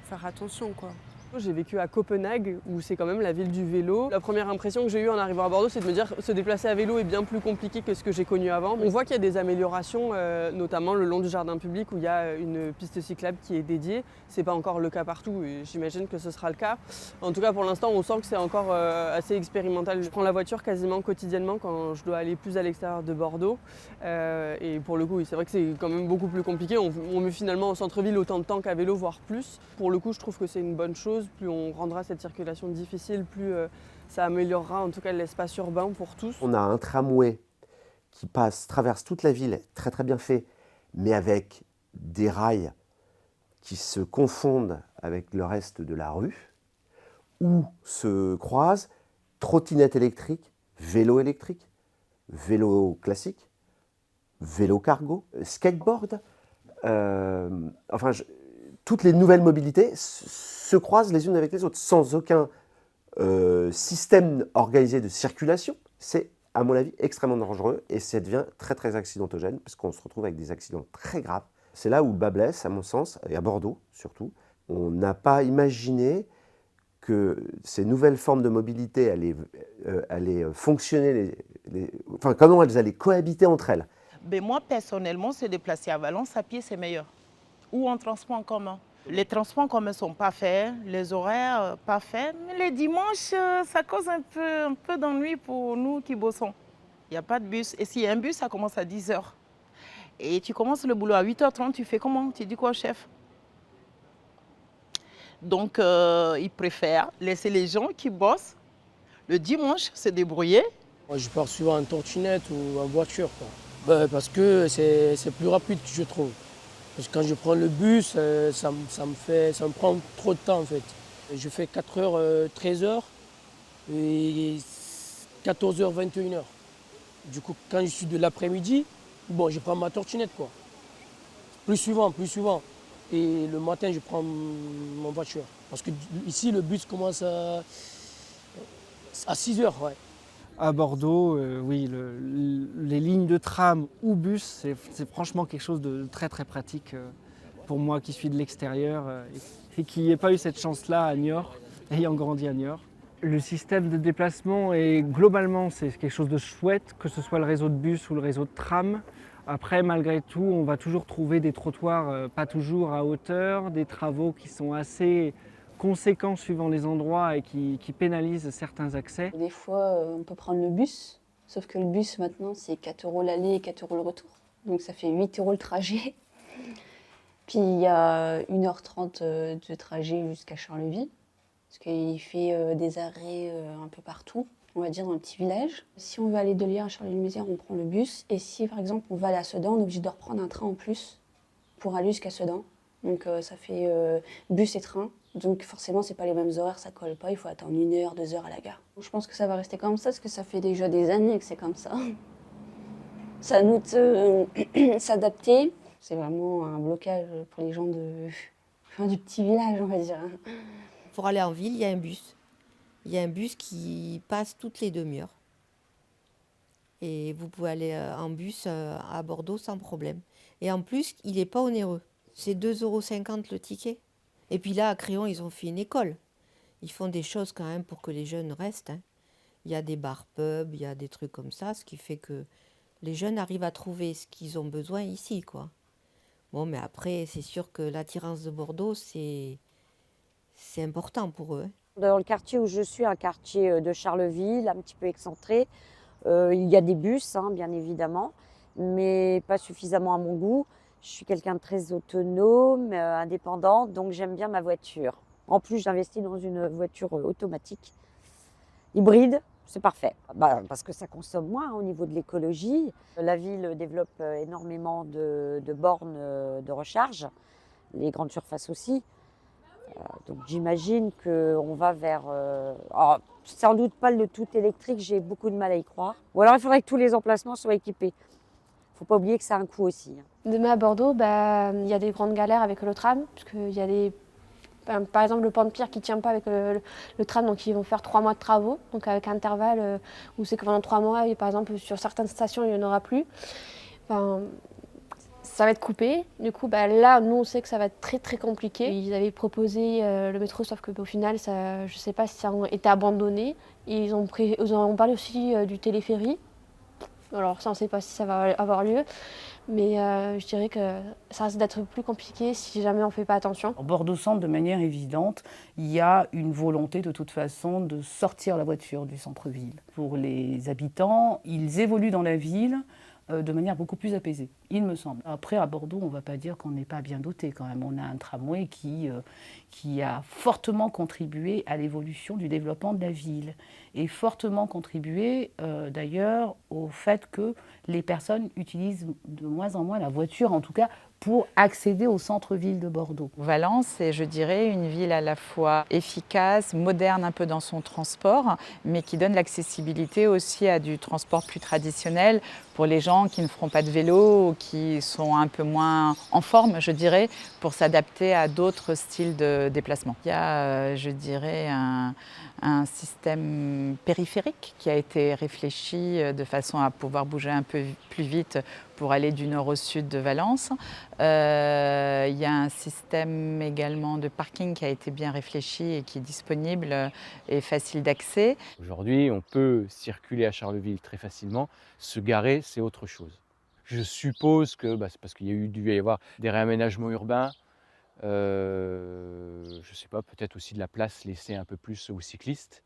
[SPEAKER 13] faire attention, quoi.
[SPEAKER 9] J'ai vécu à Copenhague, où c'est quand même la ville du vélo. La première impression que j'ai eue en arrivant à Bordeaux, c'est de me dire que se déplacer à vélo est bien plus compliqué que ce que j'ai connu avant. On voit qu'il y a des améliorations, notamment le long du jardin public, où il y a une piste cyclable qui est dédiée. C'est pas encore le cas partout, et j'imagine que ce sera le cas. En tout cas, pour l'instant, on sent que c'est encore assez expérimental. Je prends la voiture quasiment quotidiennement quand je dois aller plus à l'extérieur de Bordeaux. Et pour le coup, c'est vrai que c'est quand même beaucoup plus compliqué. On met finalement au centre-ville autant de temps qu'à vélo, voire plus. Pour le coup, je trouve que c'est une bonne chose. Plus on rendra cette circulation difficile, plus ça améliorera en tout cas l'espace urbain pour tous.
[SPEAKER 27] On a un tramway qui traverse toute la ville, très très bien fait, mais avec des rails qui se confondent avec le reste de la rue, où se croisent trottinette électrique, vélo classique, vélo cargo, skateboard, toutes les nouvelles mobilités se croisent les unes avec les autres, sans aucun système organisé de circulation. C'est, à mon avis, extrêmement dangereux et ça devient très très accidentogène parce qu'on se retrouve avec des accidents très graves. C'est là où le bât blesse, à mon sens, et à Bordeaux surtout. On n'a pas imaginé que ces nouvelles formes de mobilité allaient fonctionner, enfin comment elles allaient cohabiter entre elles.
[SPEAKER 21] Ben moi, personnellement, se déplacer à Valence à pied, c'est meilleur. Ou en transport en commun. Les transports en commun ne sont pas faits, les horaires pas faits. Mais les dimanches, ça cause un peu d'ennui pour nous qui bossons. Il n'y a pas de bus. Et s'il y a un bus, ça commence à 10h. Et tu commences le boulot à 8h30, tu fais comment? Tu dis quoi au chef? Donc, ils préfèrent laisser les gens qui bossent le dimanche se débrouiller.
[SPEAKER 14] Moi, je pars souvent en trottinette ou en voiture, quoi. Ben, parce que c'est plus rapide, je trouve. Parce que quand je prends le bus, ça me prend trop de temps, en fait. Je fais 4h, 13h et 14h, 21h. Du coup, quand je suis de l'après-midi, bon, je prends ma trottinette, quoi. Plus souvent. Et le matin, je prends mon voiture. Parce que ici, le bus commence à 6h, ouais.
[SPEAKER 15] À Bordeaux, oui, les lignes de tram ou bus, c'est franchement quelque chose de très très pratique pour moi qui suis de l'extérieur et qui n'ai pas eu cette chance-là à Niort, ayant grandi à Niort. Le système de déplacement est globalement c'est quelque chose de chouette, que ce soit le réseau de bus ou le réseau de tram. Après, malgré tout, on va toujours trouver des trottoirs pas toujours à hauteur, des travaux qui sont assez conséquents suivant les endroits et qui pénalisent certains accès.
[SPEAKER 7] Des fois, on peut prendre le bus, sauf que le bus maintenant, c'est 4 € l'aller et 4 € le retour. Donc ça fait 8 € le trajet. Puis il y a 1h30 de trajet jusqu'à Charleville, parce qu'il fait des arrêts un peu partout, on va dire dans le petit village. Si on veut aller de Lyon à Charleville-Mézières, on prend le bus. Et si par exemple on va aller à Sedan, on est obligé de reprendre un train en plus pour aller jusqu'à Sedan. Donc ça fait bus et train. Donc forcément, c'est pas les mêmes horaires, ça colle pas, il faut attendre 1 heure, 2 heures à la gare. Je pense que ça va rester comme ça, parce que ça fait déjà des années que c'est comme ça. Ça nous s'adapter. C'est vraiment un blocage pour les gens du petit village, on va dire.
[SPEAKER 16] Pour aller en ville, il y a un bus. Il y a un bus qui passe toutes les demi-heures. Et vous pouvez aller en bus à Bordeaux sans problème. Et en plus, il n'est pas onéreux. C'est 2,50 € le ticket. Et puis là, à Créon, ils ont fait une école. Ils font des choses quand même pour que les jeunes restent. Hein. Il y a des bars-pubs, il y a des trucs comme ça, ce qui fait que les jeunes arrivent à trouver ce qu'ils ont besoin ici, quoi. Bon, mais après, c'est sûr que l'attirance de Bordeaux, c'est important pour eux. Hein.
[SPEAKER 17] Dans le quartier où je suis, un quartier de Charleville, un petit peu excentré, il y a des bus, hein, bien évidemment, mais pas suffisamment à mon goût. Je suis quelqu'un de très autonome, indépendante, donc j'aime bien ma voiture. En plus, j'investis dans une voiture automatique, hybride, c'est parfait. Parce que ça consomme moins hein, au niveau de l'écologie. La ville développe énormément de bornes de recharge, les grandes surfaces aussi. Donc j'imagine qu'on va vers... alors, sans doute pas le tout électrique, j'ai beaucoup de mal à y croire. Ou alors il faudrait que tous les emplacements soient équipés. Il ne faut pas oublier que ça a un coût aussi.
[SPEAKER 18] Demain à Bordeaux, il y a des grandes galères avec le tram, puisqu'il y a des... Par exemple, le pont de Pierre qui ne tient pas avec le tram, donc ils vont faire 3 mois de travaux, donc avec un intervalle où c'est que pendant 3 mois, et par exemple sur certaines stations, il n'y en aura plus. Ça va être coupé. Du coup, là, nous, on sait que ça va être très très compliqué. Ils avaient proposé le métro, sauf qu'au final, ça, je ne sais pas si ça a été abandonné. Ils ont parlé aussi du téléphérique. Alors ça, on ne sait pas si ça va avoir lieu. Mais je dirais que ça risque d'être plus compliqué si jamais on ne fait pas attention.
[SPEAKER 25] En Bordeaux-Centre, de manière évidente, il y a une volonté de toute façon de sortir la voiture du centre-ville. Pour les habitants, ils évoluent dans la ville de manière beaucoup plus apaisée, il me semble. Après, à Bordeaux, on ne va pas dire qu'on n'est pas bien doté quand même. On a un tramway qui a fortement contribué à l'évolution du développement de la ville. et fortement contribué d'ailleurs au fait que les personnes utilisent de moins en moins la voiture, en tout cas pour accéder au centre-ville de Bordeaux.
[SPEAKER 1] Valence est, je dirais, une ville à la fois efficace, moderne un peu dans son transport, mais qui donne l'accessibilité aussi à du transport plus traditionnel pour les gens qui ne feront pas de vélo ou qui sont un peu moins en forme, je dirais, pour s'adapter à d'autres styles de déplacement. Il y a, je dirais, un système périphérique qui a été réfléchi de façon à pouvoir bouger un peu plus vite pour aller du nord au sud de Valence. Il y a un système également de parking qui a été bien réfléchi et qui est disponible et facile d'accès.
[SPEAKER 2] Aujourd'hui, on peut circuler à Charleville très facilement. Se garer, c'est autre chose. Je suppose que c'est parce qu'il y a dû y avoir des réaménagements urbains. Je ne sais pas, peut-être aussi de la place laissée un peu plus aux cyclistes,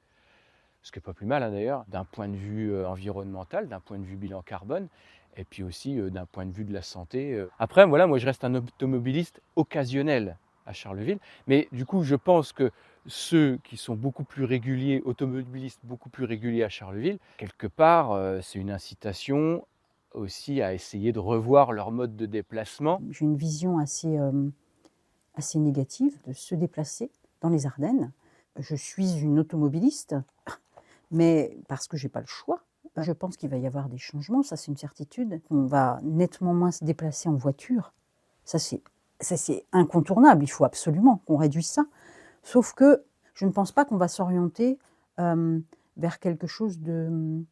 [SPEAKER 2] ce qui n'est pas plus mal d'ailleurs, d'un point de vue environnemental, d'un point de vue bilan carbone, et puis aussi d'un point de vue de la santé. Après, voilà, moi je reste un automobiliste occasionnel à Charleville, mais du coup je pense que ceux qui sont beaucoup plus réguliers, automobilistes beaucoup plus réguliers à Charleville, quelque part c'est une incitation aussi à essayer de revoir leur mode de déplacement.
[SPEAKER 3] J'ai une vision assez négative de se déplacer dans les Ardennes. Je suis une automobiliste, mais parce que je n'ai pas le choix. Je pense qu'il va y avoir des changements, ça c'est une certitude. On va nettement moins se déplacer en voiture. Ça c'est incontournable, il faut absolument qu'on réduise ça. Sauf que je ne pense pas qu'on va s'orienter vers quelque chose de,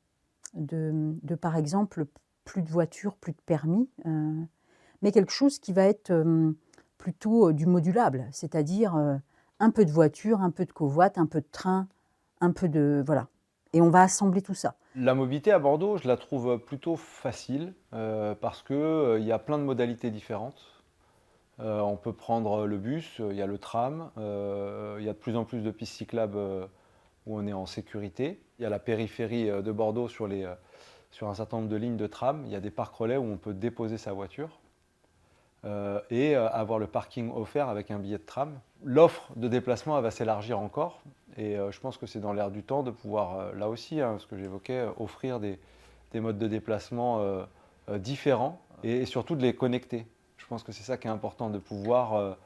[SPEAKER 3] par exemple, plus de voitures, plus de permis, mais quelque chose qui va être plutôt du modulable, c'est-à-dire un peu de voiture, un peu de covoite, un peu de train, un peu de... voilà. Et on va assembler tout ça.
[SPEAKER 19] La mobilité à Bordeaux, je la trouve plutôt facile parce qu'il y a plein de modalités différentes. On peut prendre le bus, il y a le tram, il y a de plus en plus de pistes cyclables où on est en sécurité. Il y a la périphérie de Bordeaux sur un certain nombre de lignes de tram. Il y a des parcs relais où on peut déposer sa voiture et avoir le parking offert avec un billet de tram. L'offre de déplacement elle va s'élargir encore et je pense que c'est dans l'air du temps de pouvoir, là aussi, ce que j'évoquais, offrir des modes de déplacement différents et surtout de les connecter. Je pense que c'est ça qui est important, de pouvoir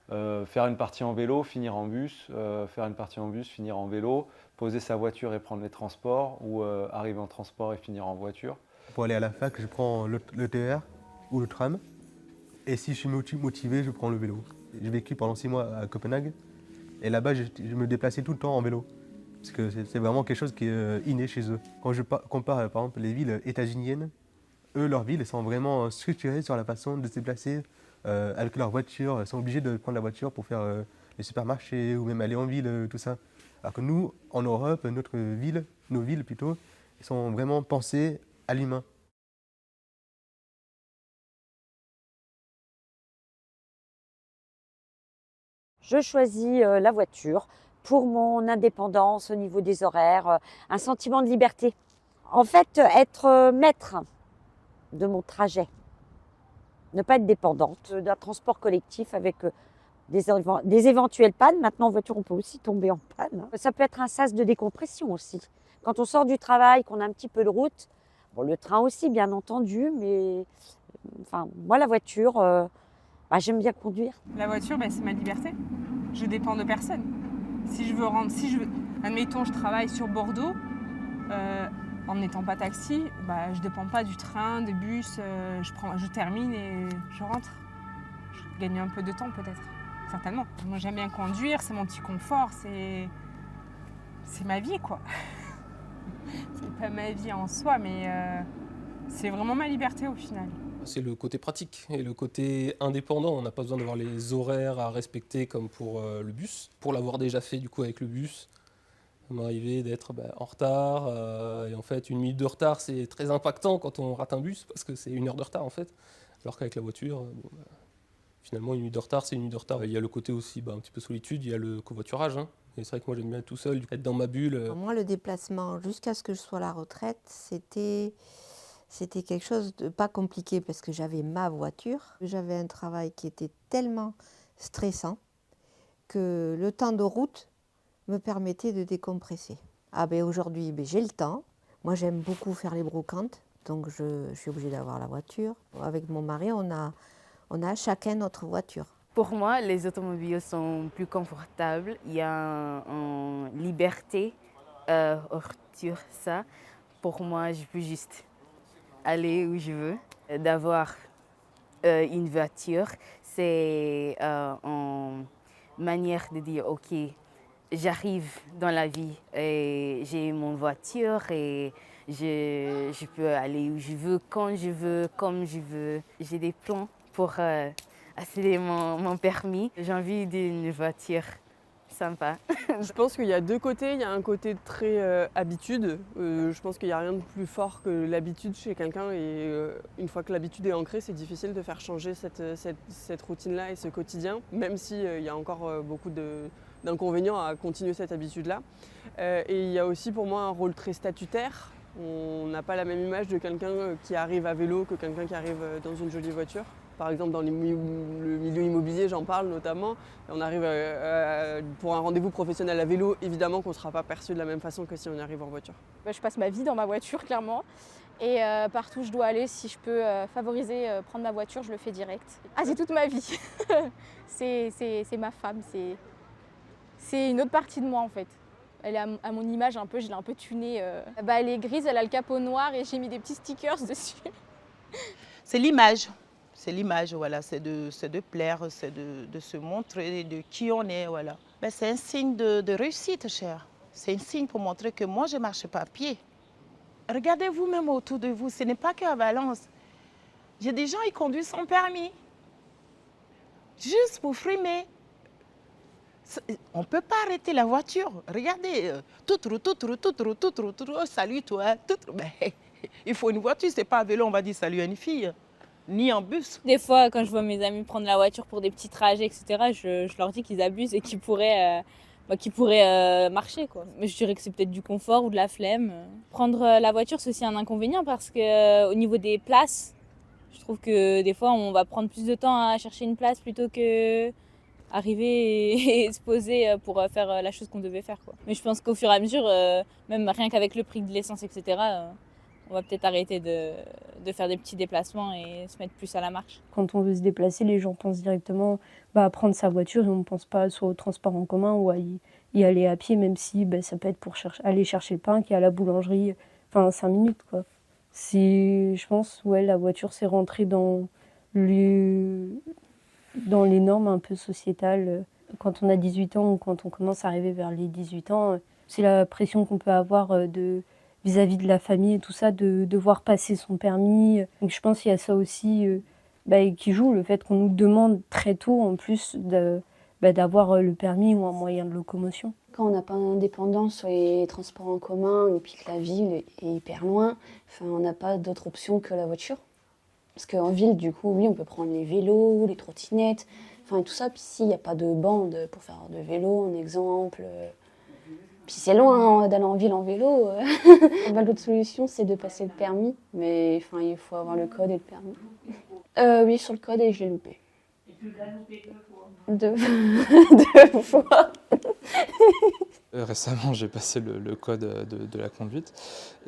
[SPEAKER 19] faire une partie en vélo, finir en bus, faire une partie en bus, finir en vélo, poser sa voiture et prendre les transports ou arriver en transport et finir en voiture.
[SPEAKER 20] Pour aller à la fac, je prends le TER ou le tram. Et si je suis motivé, je prends le vélo. J'ai vécu pendant 6 mois à Copenhague et là-bas, je me déplaçais tout le temps en vélo. Parce que c'est vraiment quelque chose qui est inné chez eux. Quand je compare par exemple les villes états-uniennes, eux, leurs villes sont vraiment structurées sur la façon de se déplacer avec leur voiture. Ils sont obligés de prendre la voiture pour faire les supermarchés ou même aller en ville, tout ça. Alors que nous, en Europe, nos villes plutôt, ils sont vraiment pensées à l'humain.
[SPEAKER 17] Je choisis la voiture pour mon indépendance au niveau des horaires, un sentiment de liberté. En fait, être maître de mon trajet, ne pas être dépendante d'un transport collectif avec des éventuelles pannes. Maintenant, en voiture, on peut aussi tomber en panne. Ça peut être un sas de décompression aussi. Quand on sort du travail, qu'on a un petit peu de route, bon, le train aussi, bien entendu, mais enfin, moi, la voiture, j'aime bien conduire.
[SPEAKER 24] La voiture, c'est ma liberté. Je dépends de personne. Admettons, je travaille sur Bordeaux, en n'étant pas taxi, je ne dépends pas du train, des bus, je termine et je rentre. Je gagne un peu de temps peut-être, certainement. Moi j'aime bien conduire, c'est mon petit confort, c'est ma vie quoi. C'est pas ma vie en soi, mais c'est vraiment ma liberté au final.
[SPEAKER 26] C'est le côté pratique et le côté indépendant. On n'a pas besoin d'avoir les horaires à respecter comme pour le bus. Pour l'avoir déjà fait du coup avec le bus, ça m'est arrivé d'être en retard. Et en fait, 1 minute de retard, c'est très impactant quand on rate un bus parce que c'est 1 heure de retard en fait. Alors qu'avec la voiture, finalement, 1 minute de retard, c'est 1 minute de retard. Il y a le côté aussi un petit peu solitude, il y a le covoiturage. Et c'est vrai que moi, j'aime bien être tout seul, être dans ma bulle.
[SPEAKER 16] Moi, le déplacement jusqu'à ce que je sois à la retraite, c'était quelque chose de pas compliqué parce que j'avais ma voiture. J'avais un travail qui était tellement stressant que le temps de route me permettait de décompresser. Ah ben aujourd'hui, ben, j'ai le temps. Moi, j'aime beaucoup faire les brocantes, donc je suis obligée d'avoir la voiture. Avec mon mari, on a chacun notre voiture.
[SPEAKER 4] Pour moi, les automobiles sont plus confortables. Il y a une liberté sur ça. Pour moi, je peux juste aller où je veux. D'avoir une voiture, c'est une manière de dire, OK, j'arrive dans la vie et j'ai mon voiture et je peux aller où je veux, quand je veux, comme je veux. J'ai des plans pour accéder mon permis. J'ai envie d'une voiture sympa.
[SPEAKER 9] Je pense qu'il y a deux côtés. Il y a un côté très habitude. Je pense qu'il n'y a rien de plus fort que l'habitude chez quelqu'un. Et une fois que l'habitude est ancrée, c'est difficile de faire changer cette routine-là et ce quotidien, même s'il y a encore beaucoup d'inconvénients à continuer cette habitude-là. Et il y a aussi pour moi un rôle très statutaire. On n'a pas la même image de quelqu'un qui arrive à vélo que quelqu'un qui arrive dans une jolie voiture. Par exemple, dans le milieu immobilier, j'en parle notamment. On arrive pour un rendez-vous professionnel à vélo, évidemment qu'on ne sera pas perçu de la même façon que si on arrive en voiture.
[SPEAKER 5] Je passe ma vie dans ma voiture, clairement. Et partout où je dois aller, si je peux favoriser prendre ma voiture, je le fais direct. Ah, c'est toute ma vie. c'est ma femme, c'est une autre partie de moi en fait. Elle est à mon image un peu, je l'ai un peu tunée. Elle est grise, elle a le capot noir et j'ai mis des petits stickers dessus.
[SPEAKER 21] C'est l'image. C'est l'image, voilà. C'est de plaire, c'est de se montrer de qui on est, voilà. C'est un signe de réussite, cher. C'est un signe pour montrer que moi, je ne marche pas à pied. Regardez vous-même autour de vous, ce n'est pas qu'à Valence. J'ai des gens qui conduisent sans permis. Juste pour frimer. On ne peut pas arrêter la voiture. Regardez, salut toi, il faut une voiture, c'est pas un vélo, on va dire salut à une fille, ni en bus.
[SPEAKER 5] Des fois, quand je vois mes amis prendre la voiture pour des petits trajets, etc., je leur dis qu'ils abusent et qu'ils pourraient marcher, quoi. Mais je dirais que c'est peut-être du confort ou de la flemme. Prendre la voiture, c'est aussi un inconvénient parce qu'au niveau des places, je trouve que des fois, on va prendre plus de temps à chercher une place plutôt que arriver et se poser pour faire la chose qu'on devait faire, quoi. Mais je pense qu'au fur et à mesure, même rien qu'avec le prix de l'essence, etc., on va peut-être arrêter de faire des petits déplacements et se mettre plus à la marche.
[SPEAKER 7] Quand on veut se déplacer, les gens pensent directement à prendre sa voiture et on ne pense pas soit au transport en commun ou à y aller à pied, même si ça peut être pour aller chercher le pain qui est à la boulangerie, 5 minutes, quoi. Je pense, la voiture, c'est rentrer dans les normes un peu sociétales. Quand on a 18 ans ou quand on commence à arriver vers les 18 ans, c'est la pression qu'on peut avoir vis-à-vis de la famille et tout ça, de devoir passer son permis. Donc je pense qu'il y a ça aussi qui joue, le fait qu'on nous demande très tôt en plus d'avoir le permis ou un moyen de locomotion.
[SPEAKER 6] Quand on n'a pas d'indépendance sur les transports en commun et puis que la ville est hyper loin, on n'a pas d'autre option que la voiture. Parce qu'en ville, du coup, oui, on peut prendre les vélos, les trottinettes, et tout ça. Puis ici, il n'y a pas de bande pour faire de vélo, un exemple. Puis c'est loin d'aller en ville en vélo. L'autre solution, c'est de passer le permis. Mais il faut avoir le code et le permis. Oui, sur le code, et je l'ai loupé. Et tu l'as loupé 2 fois 2 fois.
[SPEAKER 8] Récemment, j'ai passé le code de la conduite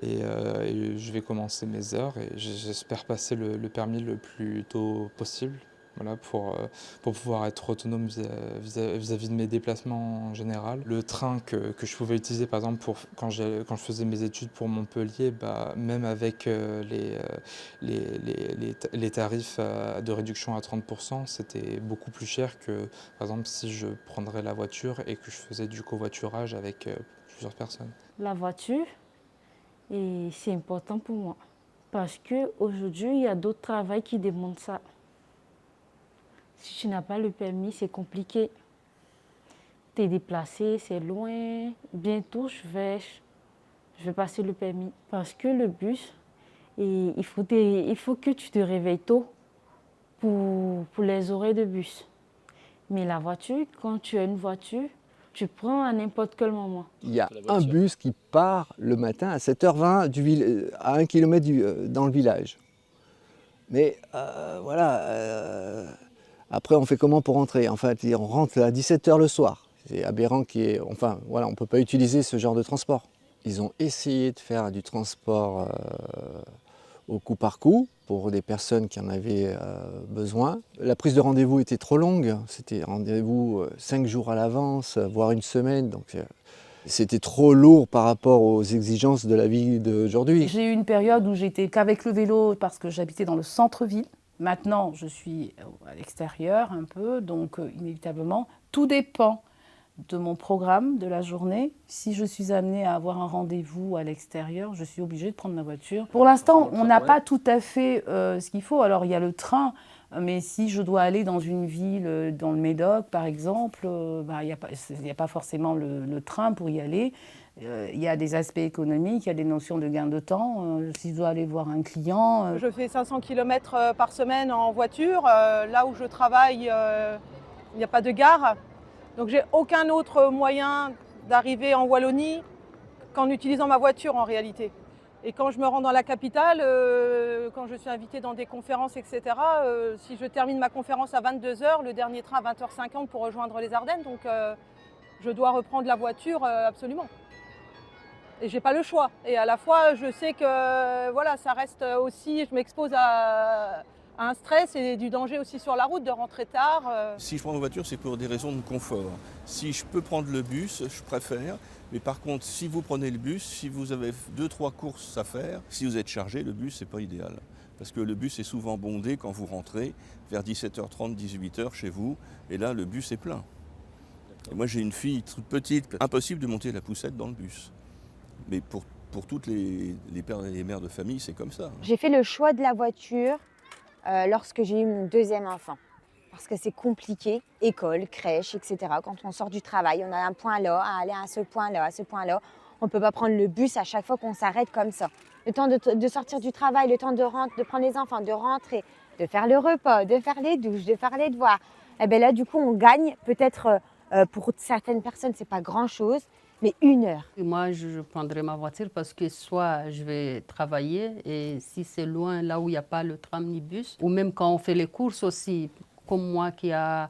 [SPEAKER 8] et je vais commencer mes heures et j'espère passer le permis le plus tôt possible, voilà, pour pouvoir être autonome vis-à-vis de mes déplacements en général. Le train que je pouvais utiliser par exemple quand je faisais mes études pour Montpellier, même avec les tarifs de réduction à 30%, c'était beaucoup plus cher que par exemple si je prendrais la voiture et que je faisais du covoiturage avec plusieurs personnes.
[SPEAKER 5] La voiture, c'est important pour moi parce qu'aujourd'hui, il y a d'autres travails qui demandent ça. Si tu n'as pas le permis, c'est compliqué. Tu es déplacé, c'est loin. Bientôt, je vais passer le permis. Parce que le bus, il faut que tu te réveilles tôt pour les horaires de bus. Mais la voiture, quand tu as une voiture, tu prends à n'importe quel moment.
[SPEAKER 10] Il y a un bus qui part le matin à 7h20 à 1 km dans le village. Mais après, on fait comment pour rentrer? En fait, on rentre à 17h le soir. C'est aberrant on ne peut pas utiliser ce genre de transport. Ils ont essayé de faire du transport au coup par coup pour des personnes qui en avaient besoin. La prise de rendez-vous était trop longue, c'était rendez-vous 5 jours à l'avance, voire une semaine. Donc c'était trop lourd par rapport aux exigences de la vie d'aujourd'hui.
[SPEAKER 25] J'ai eu une période où j'étais qu'avec le vélo parce que j'habitais dans le centre-ville. Maintenant, je suis à l'extérieur un peu, donc inévitablement, tout dépend de mon programme de la journée. Si je suis amenée à avoir un rendez-vous à l'extérieur, je suis obligée de prendre ma voiture. Pour l'instant, on n'a pas tout à fait ce qu'il faut. Alors, il y a le train, mais si je dois aller dans une ville, dans le Médoc, par exemple, il n'y a pas forcément le train pour y aller. Il y a des aspects économiques, il y a des notions de gain de temps. Si je dois aller voir un client...
[SPEAKER 11] Je fais 500 km par semaine en voiture. Là où je travaille, il n'y a pas de gare. Donc j'ai aucun autre moyen d'arriver en Wallonie qu'en utilisant ma voiture en réalité. Et quand je me rends dans la capitale, quand je suis invitée dans des conférences, etc., si je termine ma conférence à 22h, le dernier train à 20h50 pour rejoindre les Ardennes, donc je dois reprendre la voiture absolument. Et j'ai pas le choix. Et à la fois, je sais que voilà, ça reste aussi, je m'expose à un stress et du danger aussi sur la route, de rentrer tard.
[SPEAKER 12] Si je prends ma voiture, c'est pour des raisons de confort. Si je peux prendre le bus, je préfère. Mais par contre, si vous prenez le bus, si vous avez 2-3 courses à faire, si vous êtes chargé, le bus, c'est pas idéal. Parce que le bus est souvent bondé quand vous rentrez vers 17h30, 18h chez vous. Et là, le bus est plein. Et moi, j'ai une fille toute petite, impossible de monter la poussette dans le bus. Mais pour toutes les pères et les mères de famille, c'est comme ça.
[SPEAKER 13] J'ai fait le choix de la voiture lorsque j'ai eu mon deuxième enfant. Parce que c'est compliqué, école, crèche, etc. Quand on sort du travail, on a un point là, à aller à ce point-là, à ce point-là. On ne peut pas prendre le bus à chaque fois qu'on s'arrête comme ça. Le temps de sortir du travail, le temps de prendre les enfants, de rentrer, de faire le repas, de faire les douches, de faire les devoirs. Et bien là, du coup, on gagne. Peut-être pour certaines personnes, c'est pas grand-chose. Mais 1 heure.
[SPEAKER 14] Moi, je prendrai ma voiture parce que soit je vais travailler et si c'est loin, là où il n'y a pas le tram ni bus, ou même quand on fait les courses aussi, comme moi qui a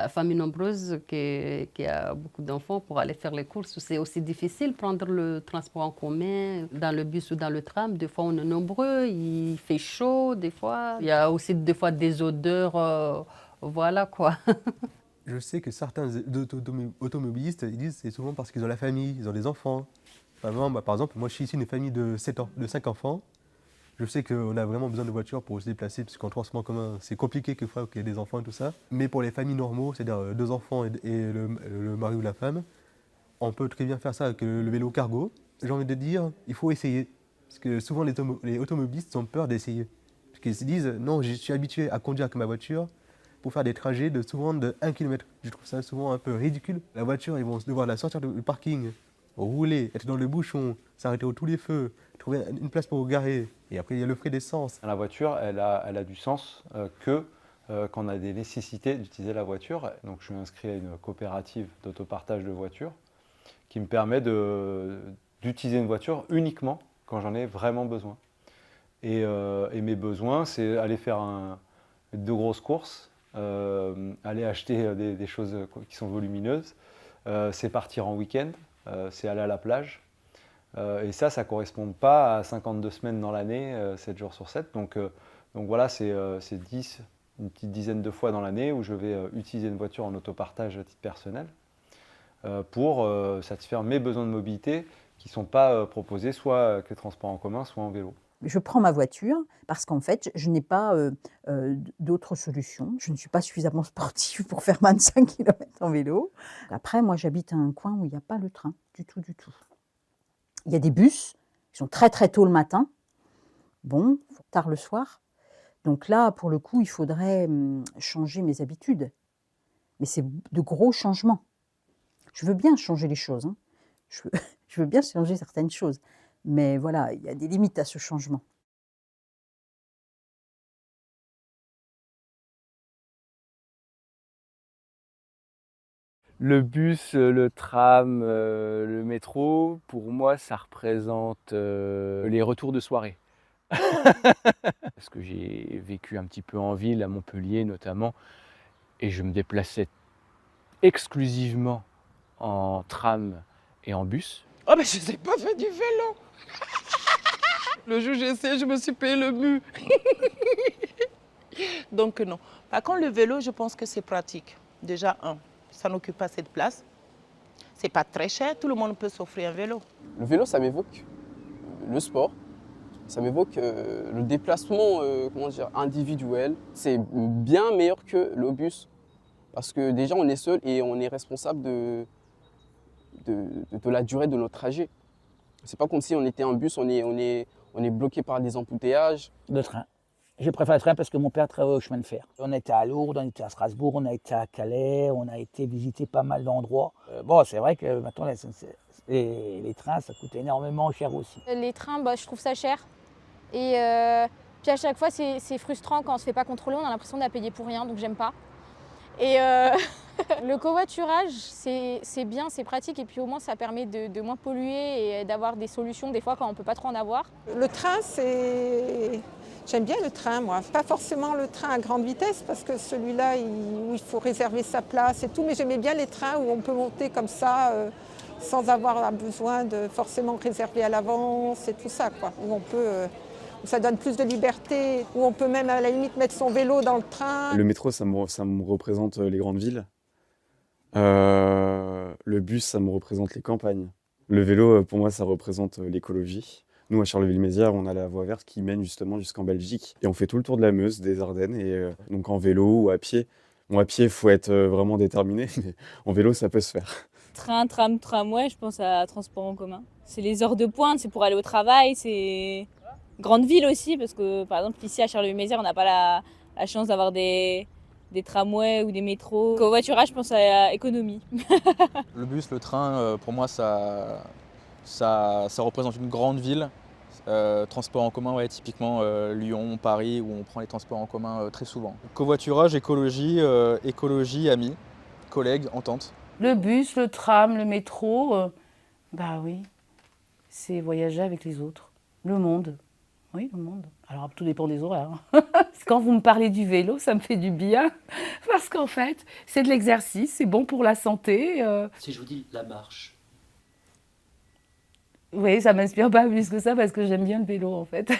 [SPEAKER 14] famille nombreuse, qui a beaucoup d'enfants, pour aller faire les courses, c'est aussi difficile de prendre le transport en commun, dans le bus ou dans le tram. Des fois, on est nombreux, il fait chaud, des fois. Il y a aussi des fois des odeurs, voilà quoi.
[SPEAKER 20] Je sais que certains automobilistes ils disent que c'est souvent parce qu'ils ont la famille, ils ont des enfants. Par exemple, moi je suis issu d'une famille de 5 enfants. Je sais qu'on a vraiment besoin de voitures pour se déplacer, parce qu'en transport en commun, c'est compliqué quelquefois qu'il y ait des enfants et tout ça. Mais pour les familles normaux, c'est-à-dire 2 enfants et le mari ou la femme, on peut très bien faire ça avec le vélo cargo. J'ai envie de dire, il faut essayer. Parce que souvent les automobilistes ont peur d'essayer. Parce qu'ils se disent, non, je suis habitué à conduire avec ma voiture, pour faire des trajets souvent de 1 km. Je trouve ça souvent un peu ridicule. La voiture, ils vont devoir la sortir du parking, rouler, être dans le bouchon, s'arrêter aux tous les feux, trouver une place pour garer. Et après, il y a le frais d'essence.
[SPEAKER 19] La voiture, elle a du sens quand on a des nécessités d'utiliser la voiture. Donc je suis inscrit à une coopérative d'autopartage de voitures qui me permet d'utiliser une voiture uniquement quand j'en ai vraiment besoin. Et mes besoins, c'est aller faire de grosses courses, aller acheter des choses qui sont volumineuses, c'est partir en week-end, c'est aller à la plage. Et ça ne correspond pas à 52 semaines dans l'année, 7 jours sur 7. Donc voilà, c'est une petite dizaine de fois dans l'année où je vais utiliser une voiture en autopartage à titre personnel pour satisfaire mes besoins de mobilité qui ne sont pas proposés soit avec les transports en commun, soit en vélo.
[SPEAKER 3] Je prends ma voiture parce qu'en fait, je n'ai pas d'autre solution. Je ne suis pas suffisamment sportive pour faire 25 km en vélo. Après, moi, j'habite à un coin où il n'y a pas le train, du tout, du tout. Il y a des bus qui sont très, très tôt le matin, tard le soir. Donc là, pour le coup, il faudrait changer mes habitudes. Mais c'est de gros changements. Je veux bien changer les choses, hein. Je veux bien changer certaines choses. Mais voilà, il y a des limites à ce changement.
[SPEAKER 2] Le bus, le tram, le métro, pour moi, ça représente les retours de soirée. Parce que j'ai vécu un petit peu en ville, à Montpellier notamment, et je me déplaçais exclusivement en tram et en bus.
[SPEAKER 21] Oh, mais je n'ai pas fait du vélo. Le jour où j'ai essayé, je me suis payé le mur. Donc non. Par contre, le vélo, je pense que c'est pratique. Déjà, ça n'occupe pas cette place. C'est pas très cher, tout le monde peut s'offrir un vélo.
[SPEAKER 1] Le vélo, ça m'évoque le sport, ça m'évoque le déplacement individuel. C'est bien meilleur que le bus. Parce que déjà, on est seul et on est responsable de la durée de notre trajet. C'est pas comme si on était en bus, on est bloqué par des embouteillages.
[SPEAKER 15] Le train. Je préfère le train parce que mon père travaillait au chemin de fer. On a été à Lourdes, on a été à Strasbourg, on a été à Calais, on a été visiter pas mal d'endroits. Bon, c'est vrai que maintenant, les trains, ça coûte énormément cher aussi.
[SPEAKER 17] Les trains, je trouve ça cher. Et puis à chaque fois, c'est frustrant quand on ne se fait pas contrôler, on a l'impression d'être payé pour rien, donc j'aime pas. Et le covoiturage, c'est bien, c'est pratique, et puis au moins ça permet de moins polluer et d'avoir des solutions des fois quand on ne peut pas trop en avoir.
[SPEAKER 11] Le train, j'aime bien le train, moi. Pas forcément le train à grande vitesse, parce que celui-là, où il faut réserver sa place et tout, mais j'aimais bien les trains où on peut monter comme ça, sans avoir besoin de forcément réserver à l'avance et tout ça, quoi. Où on peut... où ça donne plus de liberté, où on peut même à la limite mettre son vélo dans le train.
[SPEAKER 18] Le métro, ça me représente les grandes villes. Le bus, ça me représente les campagnes. Le vélo, pour moi, ça représente l'écologie. Nous, à Charleville-Mézières, on a la voie verte qui mène justement jusqu'en Belgique. Et on fait tout le tour de la Meuse, des Ardennes, et donc en vélo ou à pied. Bon, à pied, il faut être vraiment déterminé, mais en vélo, ça peut se faire.
[SPEAKER 5] Train, tram, tramway, je pense à transport en commun. C'est les heures de pointe, c'est pour aller au travail, c'est... Grande ville aussi, parce que par exemple ici à Charleville-Mézières, on n'a pas la chance d'avoir des tramways ou des métros. Covoiturage, je pense à économie.
[SPEAKER 22] Le bus, le train, pour moi, ça représente une grande ville. Transport en commun, ouais, typiquement Lyon, Paris, où on prend les transports en commun très souvent. Covoiturage, écologie, amis, collègues, entente.
[SPEAKER 25] Le bus, le tram, le métro, bah oui, c'est voyager avec les autres. Le monde. Oui, le monde. Alors, tout dépend des horaires. Quand vous me parlez du vélo, ça me fait du bien. Parce qu'en fait, c'est de l'exercice, c'est bon pour la santé.
[SPEAKER 23] Si je vous dis la marche.
[SPEAKER 25] Oui, ça m'inspire pas plus que ça parce que j'aime bien le vélo, en fait.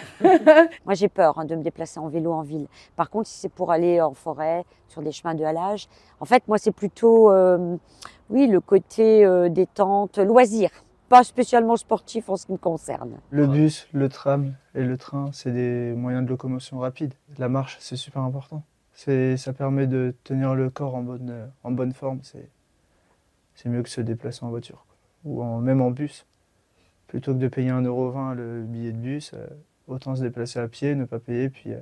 [SPEAKER 27] Moi, j'ai peur de me déplacer en vélo en ville. Par contre, si c'est pour aller en forêt, sur des chemins de halage, en fait, moi, c'est plutôt, le côté détente, loisir. Pas spécialement sportif en ce qui me concerne.
[SPEAKER 28] Le bus, le tram et le train, c'est des moyens de locomotion rapides. La marche, c'est super important. Ça permet de tenir le corps en bonne forme. C'est mieux que se déplacer en voiture, ou même en bus. Plutôt que de payer 1,20 € le billet de bus, autant se déplacer à pied, ne pas payer, puis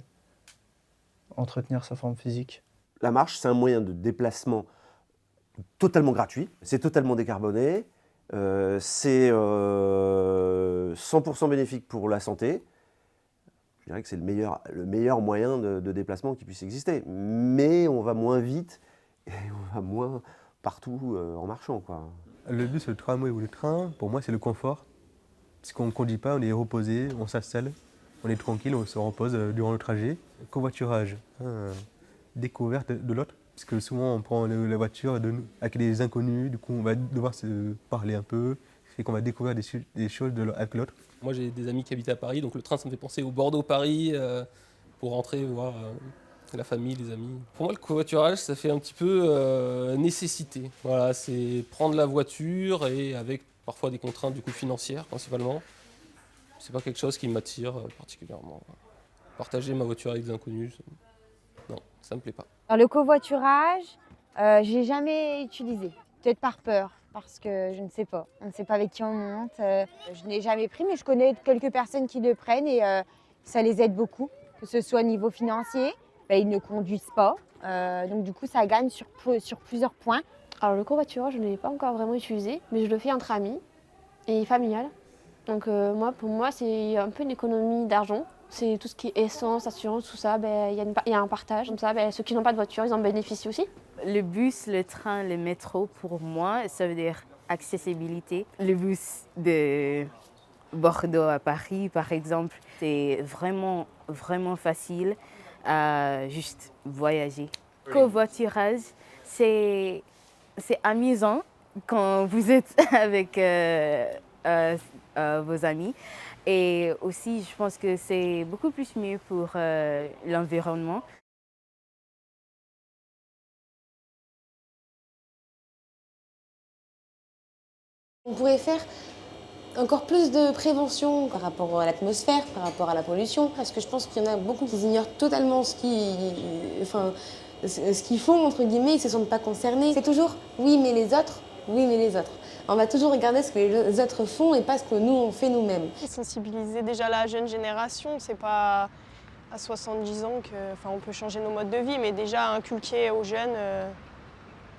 [SPEAKER 28] entretenir sa forme physique.
[SPEAKER 29] La marche, c'est un moyen de déplacement totalement gratuit, c'est totalement décarboné. C'est 100% bénéfique pour la santé. Je dirais que c'est le meilleur moyen de déplacement qui puisse exister. Mais on va moins vite et on va moins partout en marchant, quoi.
[SPEAKER 20] Le bus, le tramway ou le train, pour moi, c'est le confort. Parce qu'on ne conduit pas, on est reposé, on s'installe, on est tranquille, on se repose durant le trajet. Covoiturage, découverte de l'autre. Parce que souvent on prend la voiture avec des inconnus, du coup on va devoir se parler un peu, et qu'on va découvrir des choses avec l'autre.
[SPEAKER 26] Moi j'ai des amis qui habitent à Paris, donc le train ça me fait penser au Bordeaux-Paris pour rentrer voir la famille, les amis. Pour moi le covoiturage ça fait un petit peu nécessité. Voilà, c'est prendre la voiture et avec parfois des contraintes du coup financières principalement. C'est pas quelque chose qui m'attire particulièrement. Partager ma voiture avec des inconnus, non, ça me plaît pas.
[SPEAKER 13] Alors, le covoiturage, je l'ai jamais utilisé. Peut-être par peur, parce que je ne sais pas. On ne sait pas avec qui on monte. Je n'ai jamais pris, mais je connais quelques personnes qui le prennent et ça les aide beaucoup. Que ce soit au niveau financier, ils ne conduisent pas. Donc du coup, ça gagne sur plusieurs points.
[SPEAKER 30] Alors le covoiturage, je ne l'ai pas encore vraiment utilisé, mais je le fais entre amis et familial. Donc pour moi, c'est un peu une économie d'argent. C'est tout ce qui est essence, assurance, tout ça, y a un partage. Comme ça, ceux qui n'ont pas de voiture, ils en bénéficient aussi.
[SPEAKER 4] Le bus, le train, le métro, pour moi, ça veut dire accessibilité. Le bus de Bordeaux à Paris, par exemple, c'est vraiment, vraiment facile à juste voyager. Covoiturage, c'est amusant quand vous êtes avec vos amis. Et aussi, je pense que c'est beaucoup plus mieux pour l'environnement.
[SPEAKER 30] On pourrait faire encore plus de prévention par rapport à l'atmosphère, par rapport à la pollution, parce que je pense qu'il y en a beaucoup qui ignorent totalement ce qu'ils font, entre guillemets, ils ne se sentent pas concernés. C'est toujours oui mais les autres, oui mais les autres. On va toujours regarder ce que les autres font et pas ce que nous on fait nous-mêmes.
[SPEAKER 6] Sensibiliser déjà la jeune génération, c'est pas à 70 ans qu'on peut changer nos modes de vie, mais déjà inculquer aux jeunes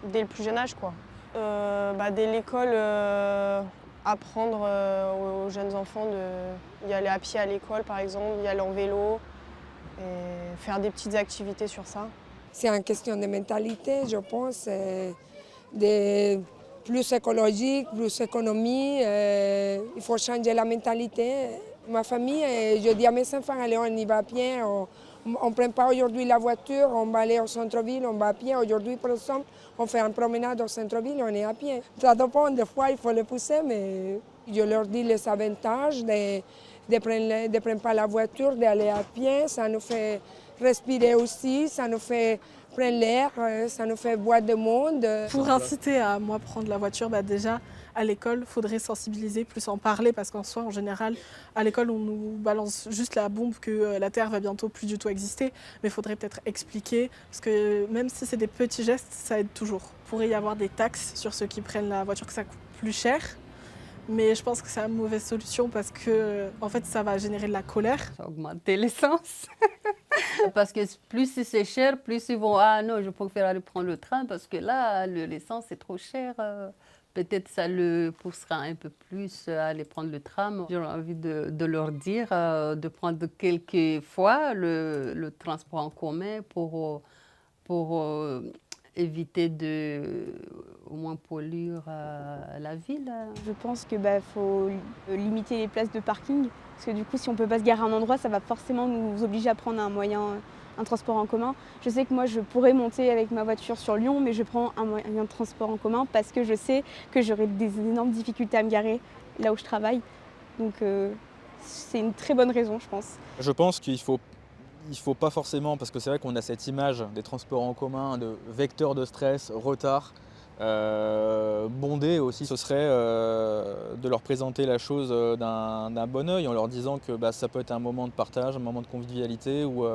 [SPEAKER 6] dès le plus jeune âge, quoi. Dès l'école, apprendre aux jeunes enfants d'y aller à pied à l'école, par exemple, y aller en vélo, et faire des petites activités sur ça.
[SPEAKER 7] C'est une question de mentalité, je pense, de plus écologique, plus économie. Il faut changer la mentalité. Ma famille, je dis à mes enfants, allez, on y va à pied. On ne prend pas aujourd'hui la voiture, on va aller au centre-ville, on va à pied. Aujourd'hui, par exemple, on fait une promenade au centre-ville, on est à pied. Ça dépend, des fois, il faut les pousser, mais je leur dis les avantages de prendre pas la voiture, d'aller à pied. Ça nous fait respirer aussi, ça nous fait prendre l'air, ça nous fait voir du monde.
[SPEAKER 8] Pour inciter à moi prendre la voiture, déjà à l'école, il faudrait sensibiliser, plus en parler, parce qu'en soi, en général, à l'école, on nous balance juste la bombe que la Terre va bientôt plus du tout exister, mais il faudrait peut-être expliquer, parce que même si c'est des petits gestes, ça aide toujours. Il pourrait y avoir des taxes sur ceux qui prennent la voiture, que ça coûte plus cher, mais je pense que c'est une mauvaise solution parce que en fait, ça va générer de la colère.
[SPEAKER 9] Augmenter l'essence. Parce que plus c'est cher, plus ils vont « Ah non, je préfère aller prendre le train parce que là, l'essence est trop cher. » Peut-être ça le poussera un peu plus à aller prendre le tram. J'ai envie de leur dire de prendre quelques fois le transport en commun pour éviter de au moins polluer la ville.
[SPEAKER 10] Je pense qu'il faut limiter les places de parking, parce que du coup, si on ne peut pas se garer à un endroit, ça va forcément nous obliger à prendre un transport en commun. Je sais que moi, je pourrais monter avec ma voiture sur Lyon, mais je prends un moyen de transport en commun parce que je sais que j'aurai des énormes difficultés à me garer là où je travaille. Donc c'est une très bonne raison, je pense.
[SPEAKER 22] Je pense qu'il faut pas forcément, parce que c'est vrai qu'on a cette image des transports en commun, de vecteurs de stress, retard, bondés aussi. Ce serait de leur présenter la chose d'un bon œil en leur disant que ça peut être un moment de partage, un moment de convivialité où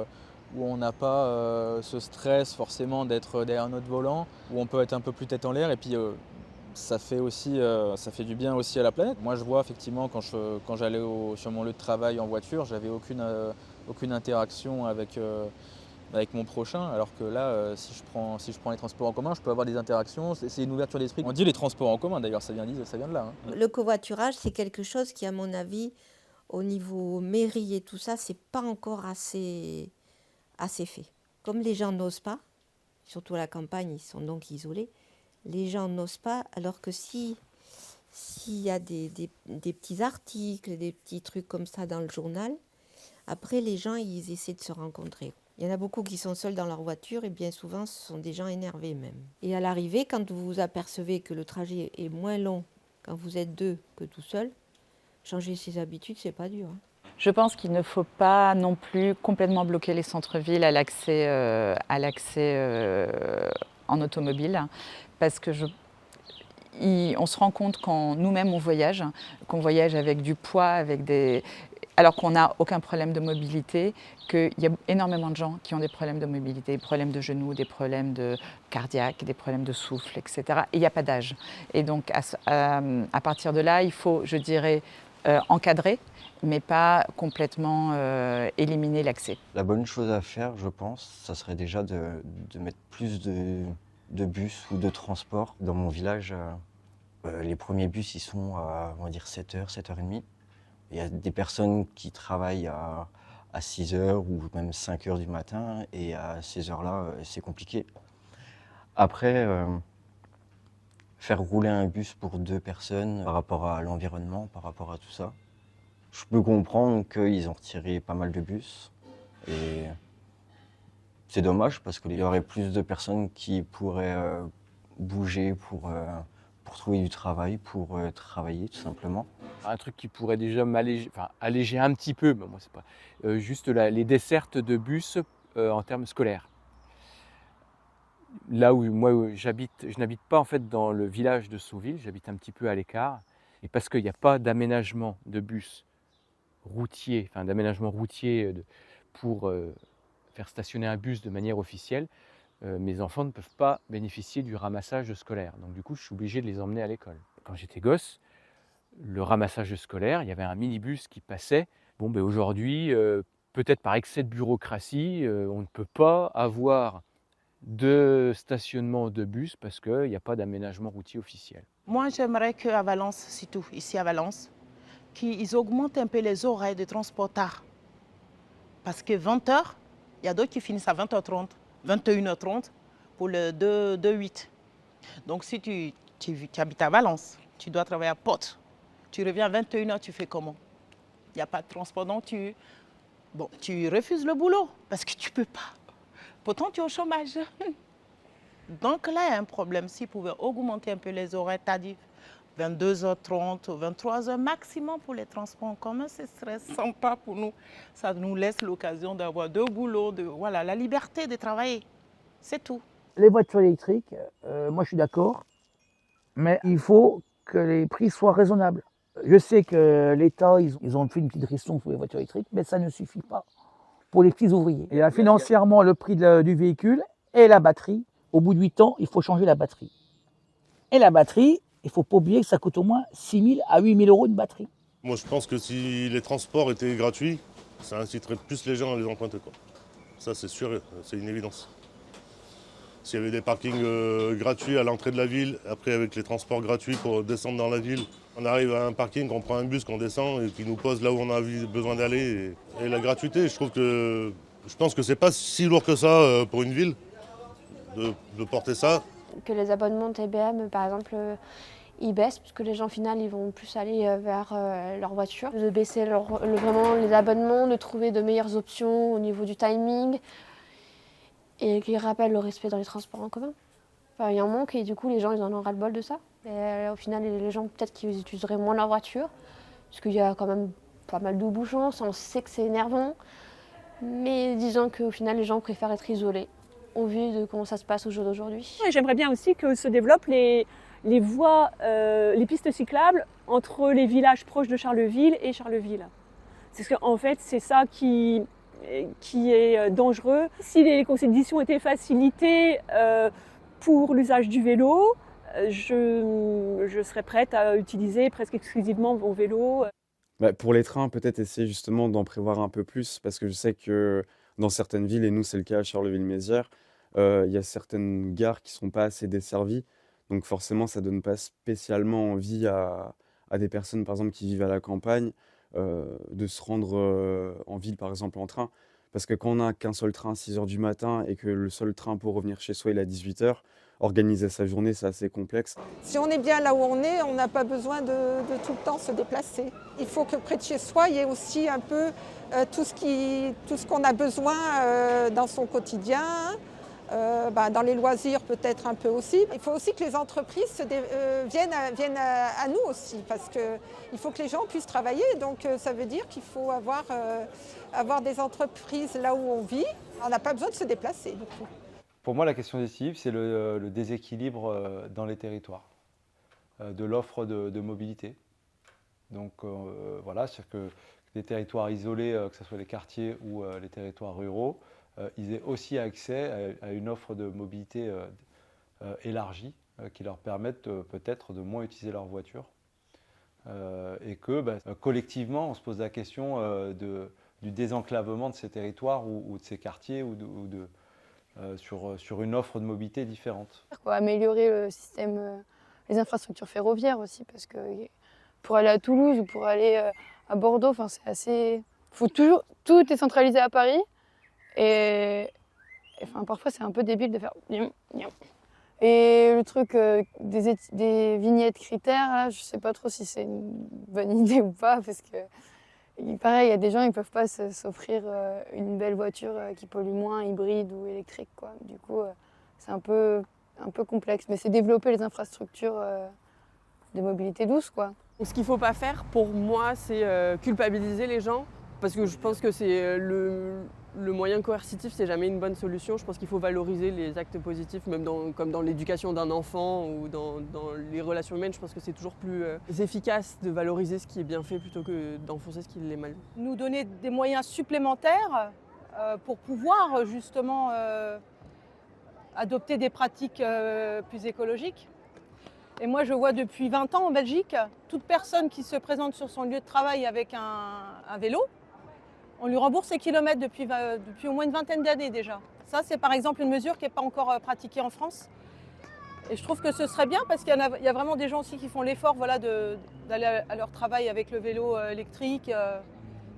[SPEAKER 22] on n'a pas ce stress forcément d'être derrière notre volant, où on peut être un peu plus tête en l'air et puis ça fait du bien aussi à la planète. Moi je vois effectivement quand j'allais sur mon lieu de travail en voiture, j'avais aucune interaction avec mon prochain, alors que là, si je prends les transports en commun, je peux avoir des interactions, c'est une ouverture d'esprit. On dit les transports en commun d'ailleurs, ça vient de là.
[SPEAKER 12] Le covoiturage, c'est quelque chose qui, à mon avis, au niveau mairie et tout ça, c'est pas encore assez fait. Comme les gens n'osent pas, surtout à la campagne, ils sont donc isolés, les gens n'osent pas, alors que s'il y a des petits articles, des petits trucs comme ça dans le journal, après les gens, ils essaient de se rencontrer. Il y en a beaucoup qui sont seuls dans leur voiture et bien souvent, ce sont des gens énervés même. Et à l'arrivée, quand vous vous apercevez que le trajet est moins long quand vous êtes deux que tout seul, changer ses habitudes, c'est pas dur.
[SPEAKER 14] Je pense qu'il ne faut pas non plus complètement bloquer les centres-villes à l'accès en automobile, parce que on se rend compte quand nous-mêmes on voyage, qu'on voyage avec du poids, alors qu'on n'a aucun problème de mobilité, qu'il y a énormément de gens qui ont des problèmes de mobilité, des problèmes de genoux, des problèmes cardiaques, des problèmes de souffle, etc. Et il n'y a pas d'âge. Et donc à partir de là, il faut, je dirais, encadrer, mais pas complètement éliminer l'accès.
[SPEAKER 16] La bonne chose à faire, je pense, ça serait déjà de mettre plus de bus ou de transports. Dans mon village, les premiers bus, ils sont à, on va dire, 7h, 7h30. Il y a des personnes qui travaillent à 6h ou même 5h du matin, et à ces heures-là, c'est compliqué. Après, faire rouler un bus pour 2 personnes par rapport à l'environnement, par rapport à tout ça, je peux comprendre qu'ils ont retiré pas mal de bus. Et c'est dommage parce qu'il y aurait plus de personnes qui pourraient bouger pour trouver du travail, pour travailler tout simplement.
[SPEAKER 1] Un truc qui pourrait déjà m'alléger, enfin alléger un petit peu, mais moi c'est pas juste les dessertes de bus en termes scolaires. Là où moi j'habite, je n'habite pas en fait dans le village de Sauville, j'habite un petit peu à l'écart, et parce qu'il n'y a pas d'aménagement de bus routier, enfin d'aménagement routier pour faire stationner un bus de manière officielle, mes enfants ne peuvent pas bénéficier du ramassage scolaire. Donc du coup, je suis obligé de les emmener à l'école. Quand j'étais gosse, le ramassage scolaire, il y avait un minibus qui passait. Bon, ben aujourd'hui, peut-être par excès de bureaucratie, on ne peut pas avoir de stationnement de bus parce qu'il n'y a pas d'aménagement routier officiel.
[SPEAKER 2] Moi, j'aimerais qu'à Valence, surtout ici à Valence, qu'ils augmentent un peu les horaires de transport tard. Parce que 20h, il y a d'autres qui finissent à 20h30, 21h30 pour le 2-8. Donc si tu habites à Valence, tu dois travailler à Port. Tu reviens à 21h, tu fais comment? Il n'y a pas de transport, donc tu refuses le boulot parce que tu ne peux pas. Pourtant, tu es au chômage. Donc là, il y a un problème. S'ils pouvaient augmenter un peu les horaires tarifs, 22h30 ou 23h maximum pour les transports en commun, ce serait sympa pour nous. Ça nous laisse l'occasion d'avoir deux boulots, voilà, la liberté de travailler. C'est tout.
[SPEAKER 3] Les voitures électriques, moi je suis d'accord, mais il faut que les prix soient raisonnables. Je sais que l'État, ils ont fait une petite restriction sur les voitures électriques, mais ça ne suffit pas pour les petits ouvriers. Il y a financièrement le prix du véhicule et la batterie. Au bout de 8 ans, il faut changer la batterie. Et la batterie, il ne faut pas oublier que ça coûte au moins 6 000 à 8 000 euros une batterie.
[SPEAKER 11] Moi, je pense que si les transports étaient gratuits, ça inciterait plus les gens à les emprunter, quoi. Ça, c'est sûr, c'est une évidence. S'il y avait des parkings gratuits à l'entrée de la ville, après avec les transports gratuits pour descendre dans la ville, on arrive à un parking, on prend un bus, qu'on descend et qui nous pose là où on a besoin d'aller. Et la gratuité, je pense que c'est pas si lourd que ça pour une ville de porter ça.
[SPEAKER 30] Que les abonnements de TBM, par exemple, ils baissent, puisque les gens, au final, ils vont plus aller vers leur voiture. De baisser vraiment les abonnements, de trouver de meilleures options au niveau du timing, et qu'ils rappellent le respect dans les transports en commun. Enfin, il y a un manque, et du coup, les gens, ils en ont ras-le-bol de ça. Et au final, les gens, peut-être qu'ils utiliseraient moins leur voiture, parce qu'il y a quand même pas mal de bouchons, on sait que c'est énervant, mais disons qu'au final, les gens préfèrent être isolés, au vu de comment ça se passe au jour d'aujourd'hui.
[SPEAKER 15] J'aimerais bien aussi que se développent les voies, les pistes cyclables entre les villages proches de Charleville et Charleville. Parce qu'en fait, c'est ça qui est dangereux. Si les conditions étaient facilitées pour l'usage du vélo, je serais prête à utiliser presque exclusivement mon vélo.
[SPEAKER 17] Pour les trains, peut-être essayer justement d'en prévoir un peu plus, parce que je sais que dans certaines villes, et nous c'est le cas à Charleville-Mézières, il y a certaines gares qui ne sont pas assez desservies. Donc forcément, ça ne donne pas spécialement envie à des personnes, par exemple, qui vivent à la campagne, de se rendre en ville, par exemple, en train. Parce que quand on n'a qu'un seul train à 6 h du matin et que le seul train pour revenir chez soi il est à 18 h, organiser sa journée, c'est assez complexe.
[SPEAKER 18] Si on est bien là où on est, on n'a pas besoin de tout le temps se déplacer. Il faut que près de chez soi, il y ait aussi un peu tout ce qu'on a besoin dans son quotidien. Dans les loisirs peut-être un peu aussi. Il faut aussi que les entreprises viennent à nous aussi, parce qu'il faut que les gens puissent travailler. Donc ça veut dire qu'il faut avoir des entreprises là où on vit. On n'a pas besoin de se déplacer du coup.
[SPEAKER 19] Pour moi, la question décisive, c'est le déséquilibre dans les territoires, de l'offre de mobilité. Donc voilà, c'est-à-dire que les territoires isolés, que ce soit les quartiers ou les territoires ruraux, ils aient aussi accès à une offre de mobilité élargie qui leur permette peut-être de moins utiliser leur voiture. Et que collectivement, on se pose la question du désenclavement de ces territoires ou de ces quartiers sur une offre de mobilité différente.
[SPEAKER 21] Améliorer le système, les infrastructures ferroviaires aussi, parce que pour aller à Toulouse ou pour aller à Bordeaux, c'est assez... Tout est centralisé à Paris. Et parfois c'est un peu débile de faire et le truc des vignettes critères là, je sais pas trop si c'est une bonne idée ou pas, parce que pareil, il y a des gens, ils peuvent pas s'offrir une belle voiture qui pollue moins, hybride ou électrique quoi. Du coup c'est un peu complexe, mais c'est développer les infrastructures de mobilité douce, quoi.
[SPEAKER 5] Ce qu'il ne faut pas faire, pour moi, c'est culpabiliser les gens, parce que je pense que c'est le moyen coercitif, c'est jamais une bonne solution. Je pense qu'il faut valoriser les actes positifs, même comme dans l'éducation d'un enfant ou dans les relations humaines. Je pense que c'est toujours plus efficace de valoriser ce qui est bien fait plutôt que d'enfoncer ce qui est mal.
[SPEAKER 13] Nous donner des moyens supplémentaires pour pouvoir justement adopter des pratiques plus écologiques. Et moi, je vois depuis 20 ans en Belgique, toute personne qui se présente sur son lieu de travail avec un vélo, on lui rembourse ses kilomètres depuis au moins une vingtaine d'années déjà. Ça, c'est par exemple une mesure qui n'est pas encore pratiquée en France. Et je trouve que ce serait bien parce qu'il y a vraiment des gens aussi qui font l'effort d'aller à leur travail avec le vélo électrique.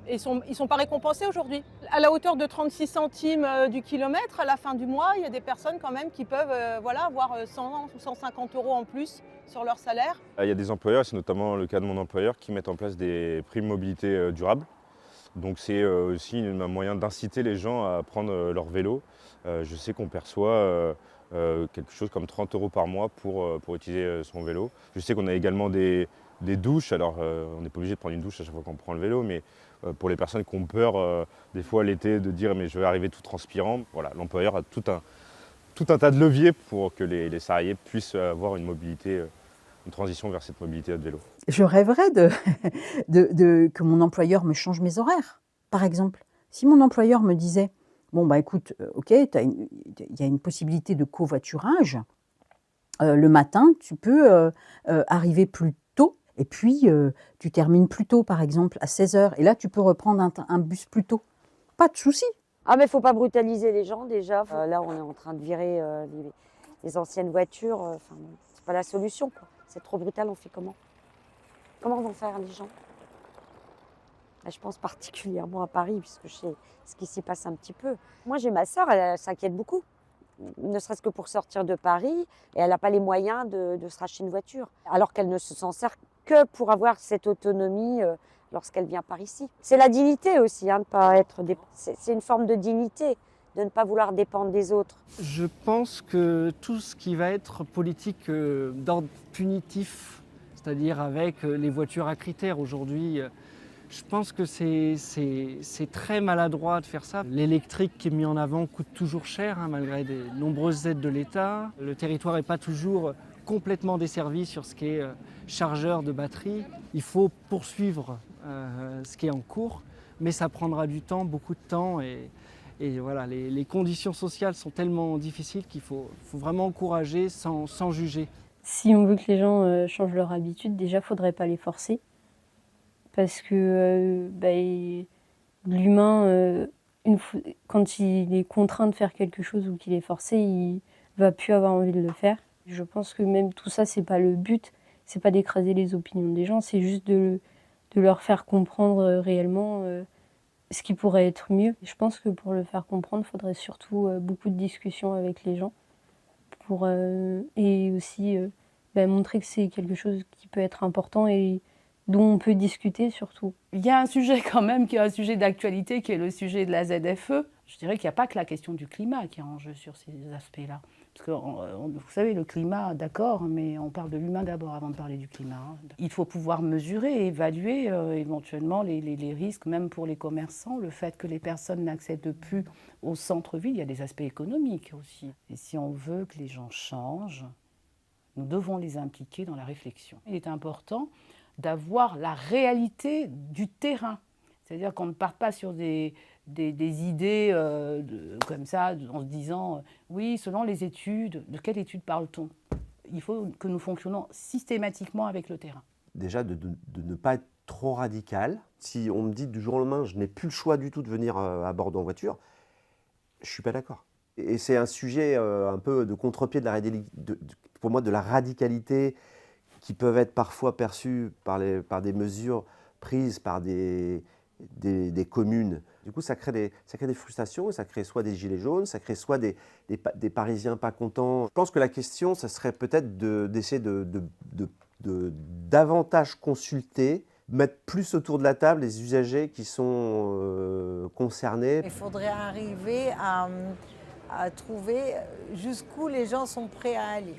[SPEAKER 13] Et ils sont pas récompensés aujourd'hui. À la hauteur de 36 centimes du kilomètre, à la fin du mois, il y a des personnes quand même qui peuvent avoir 100 ou 150 € en plus sur leur salaire.
[SPEAKER 20] Il y a des employeurs, c'est notamment le cas de mon employeur, qui mettent en place des primes mobilité durable. Donc c'est aussi un moyen d'inciter les gens à prendre leur vélo. Je sais qu'on perçoit quelque chose comme 30 € par mois pour utiliser son vélo. Je sais qu'on a également des douches. Alors on n'est pas obligé de prendre une douche à chaque fois qu'on prend le vélo, mais pour les personnes qui ont peur des fois l'été de dire mais je vais arriver tout transpirant, voilà, l'employeur a tout un tas de leviers pour que les salariés puissent avoir une mobilité, une transition vers cette mobilité à vélo.
[SPEAKER 23] Je rêverais que mon employeur me change mes horaires, par exemple. Si mon employeur me disait bon, bah écoute, ok, il y a une possibilité de covoiturage. Le matin, tu peux arriver plus tôt et puis tu termines plus tôt, par exemple, à 16h. Et là, tu peux reprendre un bus plus tôt. Pas de souci.
[SPEAKER 24] Ah, mais il ne faut pas brutaliser les gens, déjà. Là, on est en train de virer les anciennes voitures. C'est pas la solution, quoi. C'est trop brutal, on fait comment? Comment vont faire les gens? Là, je pense particulièrement à Paris, puisque je sais ce qui s'y passe un petit peu. Moi, j'ai ma sœur, elle s'inquiète beaucoup, ne serait-ce que pour sortir de Paris, et elle n'a pas les moyens de se racheter une voiture, alors qu'elle ne s'en sert que pour avoir cette autonomie lorsqu'elle vient par ici. C'est la dignité aussi, de pas être c'est une forme de dignité, de ne pas vouloir dépendre des autres.
[SPEAKER 25] Je pense que tout ce qui va être politique d'ordre punitif, c'est-à-dire avec les voitures à critères aujourd'hui, je pense que c'est très maladroit de faire ça. L'électrique qui est mis en avant coûte toujours cher, malgré des nombreuses aides de l'État. Le territoire n'est pas toujours complètement desservi sur ce qui est chargeur de batterie. Il faut poursuivre ce qui est en cours, mais ça prendra du temps, beaucoup de temps. Et voilà, les conditions sociales sont tellement difficiles qu'il faut vraiment encourager sans juger.
[SPEAKER 26] Si on veut que les gens changent leur habitude, déjà, il ne faudrait pas les forcer. Parce que l'humain, quand il est contraint de faire quelque chose ou qu'il est forcé, il ne va plus avoir envie de le faire. Je pense que même tout ça, ce n'est pas le but. Ce n'est pas d'écraser les opinions des gens, c'est juste de leur faire comprendre réellement ce qui pourrait être mieux. Je pense que pour le faire comprendre, il faudrait surtout beaucoup de discussions avec les gens et aussi montrer que c'est quelque chose qui peut être important et dont on peut discuter surtout.
[SPEAKER 27] Il y a un sujet quand même qui est un sujet d'actualité, qui est le sujet de la ZFE. Je dirais qu'il n'y a pas que la question du climat qui est en jeu sur ces aspects-là. Parce que, vous savez, le climat, d'accord, mais on parle de l'humain d'abord avant de parler du climat. Il faut pouvoir mesurer et évaluer éventuellement les risques, même pour les commerçants. Le fait que les personnes n'accèdent plus au centre-ville, il y a des aspects économiques aussi. Et si on veut que les gens changent, nous devons les impliquer dans la réflexion. Il est important d'avoir la réalité du terrain. C'est-à-dire qu'on ne parte pas sur des idées comme ça, en se disant oui, selon les études, de quelle étude parle-t-on? Il faut que nous fonctionnons systématiquement avec le terrain.
[SPEAKER 28] Déjà, de ne pas être trop radical. Si on me dit du jour au lendemain, je n'ai plus le choix du tout de venir à Bordeaux en voiture, je ne suis pas d'accord. Et c'est un sujet un peu de contre-pied pour moi de la radicalité qui peuvent être parfois perçues par des mesures prises par des communes. Du coup, ça crée des frustrations, ça crée soit des gilets jaunes, ça crée soit des Parisiens pas contents. Je pense que la question, ça serait peut-être d'essayer de davantage consulter, mettre plus autour de la table les usagers qui sont concernés.
[SPEAKER 30] Il faudrait arriver à trouver jusqu'où les gens sont prêts à aller.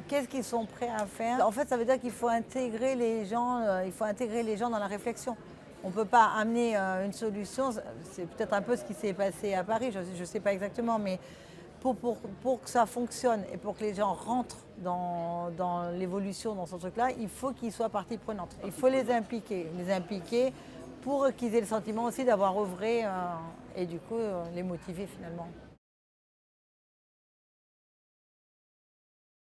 [SPEAKER 4] Qu'est-ce qu'ils sont prêts à faire? En fait, ça veut dire qu'il faut intégrer les gens, dans la réflexion. On ne peut pas amener une solution, c'est peut-être un peu ce qui s'est passé à Paris, je ne sais pas exactement, mais pour que ça fonctionne et pour que les gens rentrent dans l'évolution, dans ce truc-là, il faut qu'ils soient partie prenante. Il faut les impliquer pour qu'ils aient le sentiment aussi d'avoir œuvré et du coup les motiver finalement.